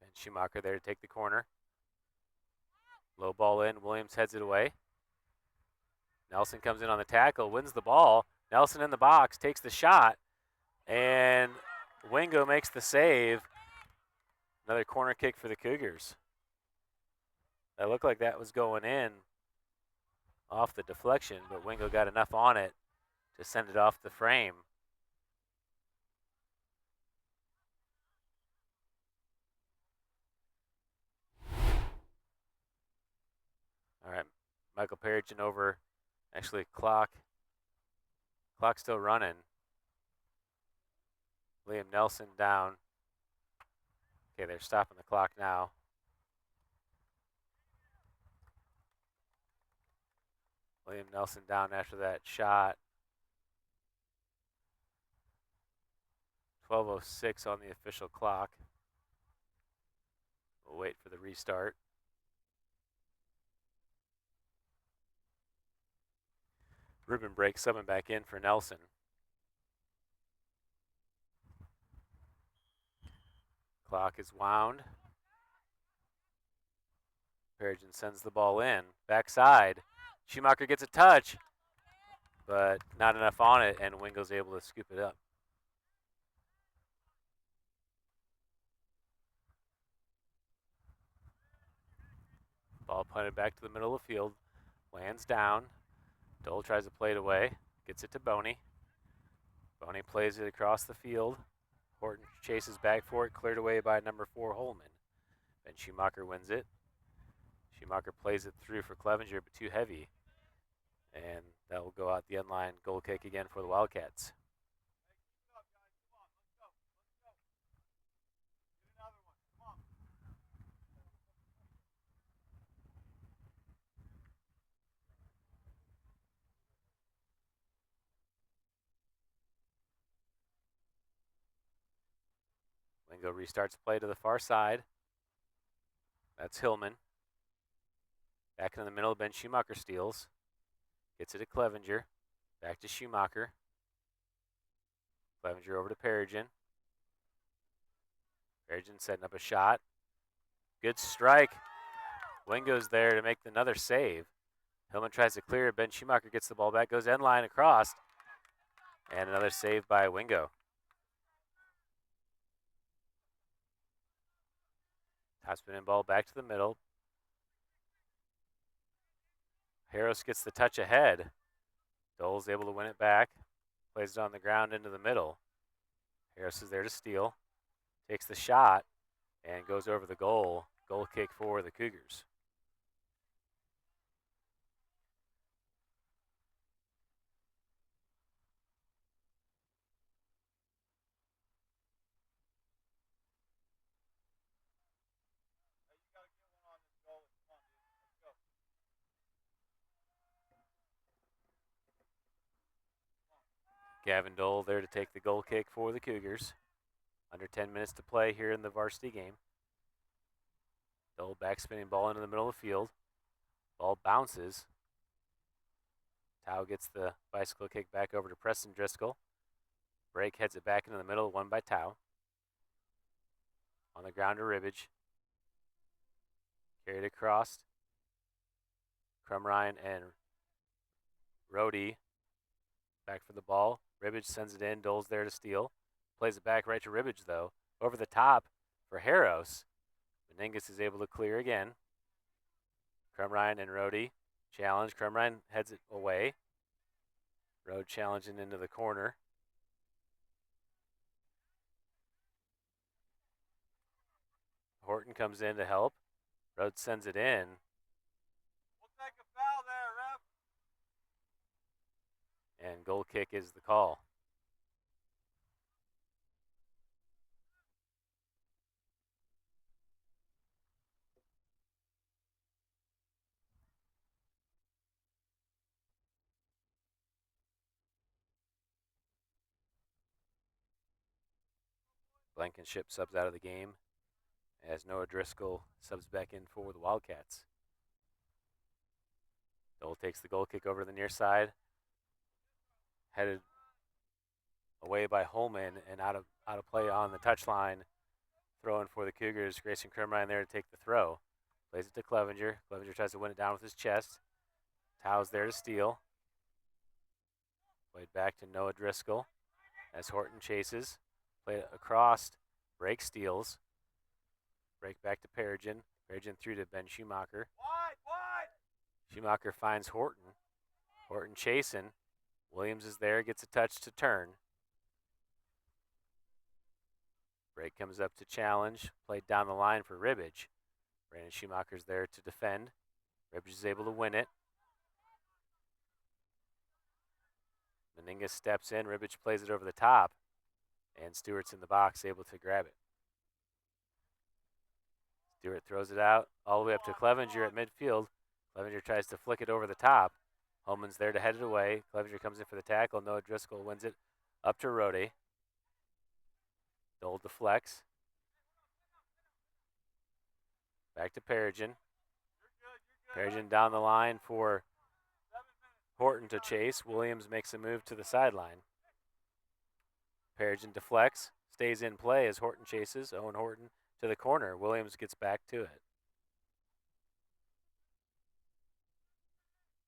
Speaker 1: And Schumacher there to take the corner. Low ball in. Williams heads it away. Nelson comes in on the tackle, wins the ball. Nelson in the box, takes the shot, and Wingo makes the save. Another corner kick for the Cougars. That looked like that was going in off the deflection, but Wingo got enough on it to send it off the frame. All right, Michael Perigin over. Actually, clock's still running. Liam Nelson down. Okay, they're stopping the clock now. Liam Nelson down after that shot. 12:06 on the official clock. We'll wait for the restart. Ruben break subbing back in for Nelson. Clock is wound. Perigin sends the ball in. Backside. Schumacher gets a touch, but not enough on it, and Wingo's able to scoop it up. Ball punted back to the middle of the field. Lands down. Dole tries to play it away. Gets it to Boney. Boney plays it across the field. Horton chases back for it. Cleared away by number 4, Holman. Then Schumacher wins it. Schumacher plays it through for Clevenger, but too heavy. And that will go out the end line. Goal kick again for the Wildcats. Wingo restarts play to the far side. That's Hillman. Back in the middle, Ben Schumacher steals. Gets it to Clevenger. Back to Schumacher. Clevenger over to Perigin. Perigin setting up a shot. Good strike. Wingo's there to make another save. Hillman tries to clear. Ben Schumacher gets the ball back, goes end line across. And another save by Wingo. Top spinning ball back to the middle. Harris gets the touch ahead. Dole's able to win it back. Plays it on the ground into the middle. Harris is there to steal. Takes the shot and goes over the goal. Goal kick for the Cougars. Gavin Dole there to take the goal kick for the Cougars. Under 10 minutes to play here in the varsity game. Dole back spinning ball into the middle of the field. Ball bounces. Tao gets the bicycle kick back over to Preston Driscoll. Brake heads it back into the middle, won by Tao. On the ground to Ribbage. Carried across. Crumrine and Rhodey back for the ball. Ribbage sends it in. Dole's there to steal. Plays it back right to Ribbage, though. Over the top for Harros. Meningus is able to clear again. Crumrine and Rhodey challenge. Crumrine heads it away. Rode challenging into the corner. Horton comes in to help. Rhodes sends it in.
Speaker 2: We'll take a foul there, ref.
Speaker 1: And goal kick is the call. Blankenship subs out of the game as Noah Driscoll subs back in for the Wildcats. Dole takes the goal kick over to the near side. Headed away by Holman and out of play on the touchline. Throwing for the Cougars. Grayson Crumrine there to take the throw. Plays it to Clevenger. Clevenger tries to win it down with his chest. Tao's there to steal. Played back to Noah Driscoll as Horton chases. Play it across. Break steals. Break back to Perigin. Perigin through to Ben Schumacher.
Speaker 2: Wide.
Speaker 1: Schumacher finds Horton. Horton chasing. Williams is there, gets a touch to turn. Break comes up to challenge. Played down the line for Ribbage. Brandon Schumacher's there to defend. Ribbage is able to win it. Meningus steps in. Ribbage plays it over the top. And Stewart's in the box, able to grab it. Stewart throws it out all the way up to Clevenger at midfield. Clevenger tries to flick it over the top. Holman's there to head it away. Clevenger comes in for the tackle. Noah Driscoll wins it up to Rhodey. Dole deflects. Back to Perigin. Perigin down the line for Horton to chase. Williams makes a move to the sideline. Perigin deflects. Stays in play as Horton chases. Owen Horton to the corner. Williams gets back to it.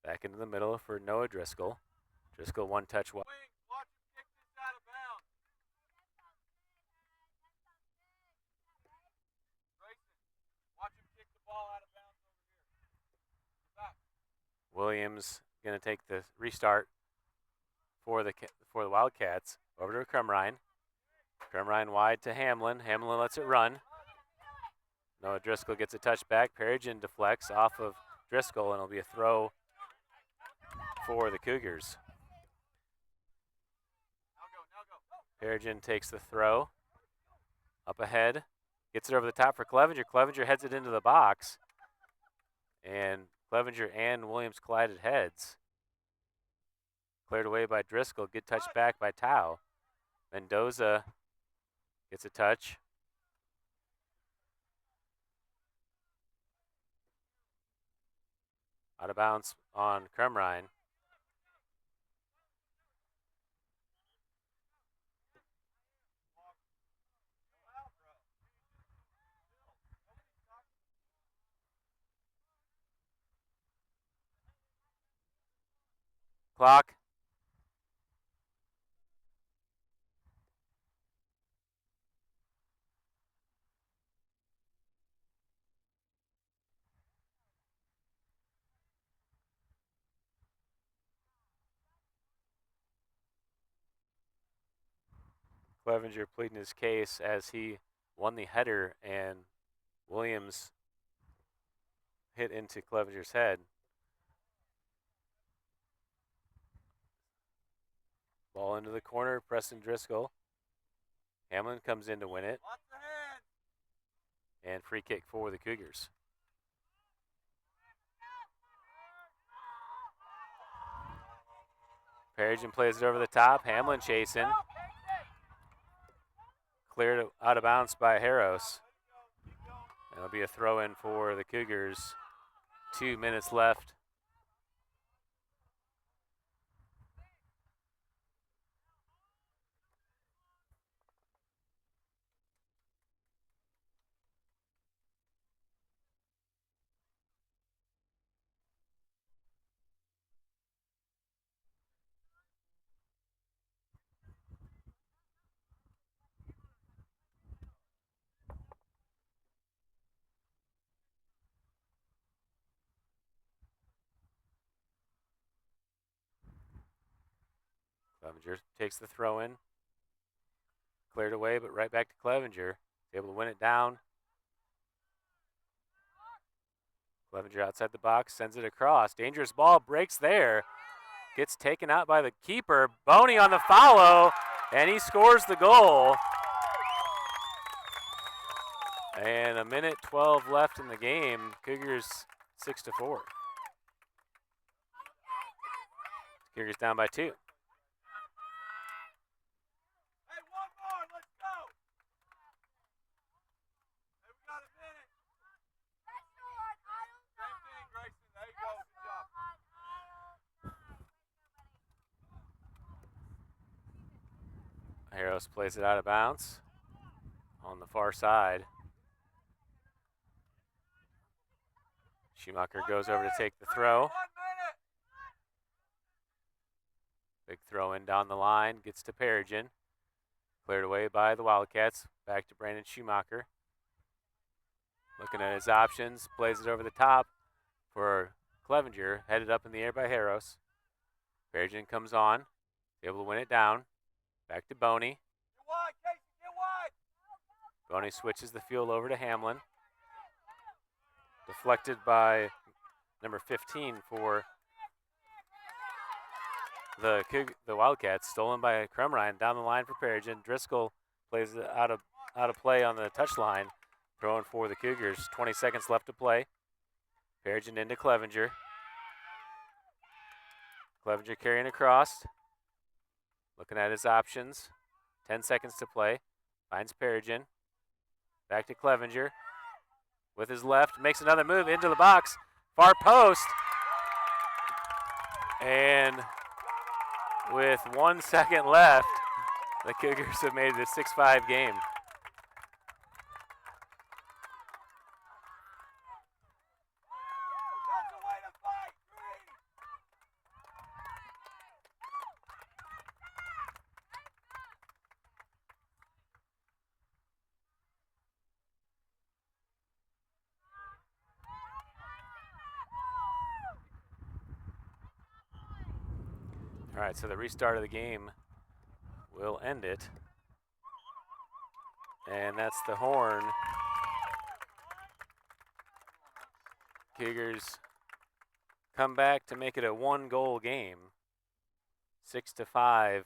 Speaker 1: Back into the middle for Noah Driscoll. Driscoll one touch.
Speaker 2: Watch him kick this out of bounds. Grayson, watch him kick the ball out of bounds over here. Back.
Speaker 1: Williams going to take the restart for the Wildcats. Over to Crumrine. Crumrine wide to Hamlin. Hamlin lets it run. Noah Driscoll gets a touch back. Perigin deflects off of Driscoll, and it'll be a throw for the Cougars.
Speaker 2: Now go.
Speaker 1: Perigin takes the throw. Up ahead. Gets it over the top for Clevenger. Clevenger heads it into the box. And Clevenger and Williams collided heads. Cleared away by Driscoll. Good touch back by Tao. Mendoza gets a touch. Out of bounds on Crumrine. clock. Clevenger pleading his case as he won the header and Williams hit into Clevenger's head. Ball into the corner, Preston Driscoll. Hamlin comes in to win it. And free kick for the Cougars. Perigin plays it over the top. Hamlin chasing. Cleared out of bounds by Harros. It'll be a throw in for the Cougars. 2 minutes left. Clevenger takes the throw in. Cleared away, but right back to Clevenger. Able to win it down. Clevenger outside the box, sends it across. Dangerous ball, breaks there. Gets taken out by the keeper. Boney on the follow, and he scores the goal. And a minute 12 left in the game. Cougars 6-4. Cougars down by 2. Harros plays it out of bounds on the far side. Schumacher goes over to take the throw. Big throw in down the line, gets to Perigin. Cleared away by the Wildcats. Back to Brandon Schumacher. Looking at his options, plays it over the top for Clevenger, headed up in the air by Harros. Perigin comes on, able to win it down. Back to Boney.
Speaker 2: Get wide, Casey, get wide.
Speaker 1: Boney switches the field over to Hamlin. Deflected by number 15 for the Wildcats. Stolen by Crumrine down the line for Perigin. Driscoll plays it out of play on the touchline. Throwing for the Cougars. 20 seconds left to play. Perigin into Clevenger. Clevenger carrying across. Looking at his options. 10 seconds to play. Finds Perigin. Back to Clevenger. With his left, makes another move into the box. Far post. And with 1 second left, the Cougars have made it a 6-5 game.
Speaker 2: That's the way to fight, Green.
Speaker 1: All right, so the restart of the game will end it. And that's the horn. Cougars come back to make it a 1-goal game. 6-5.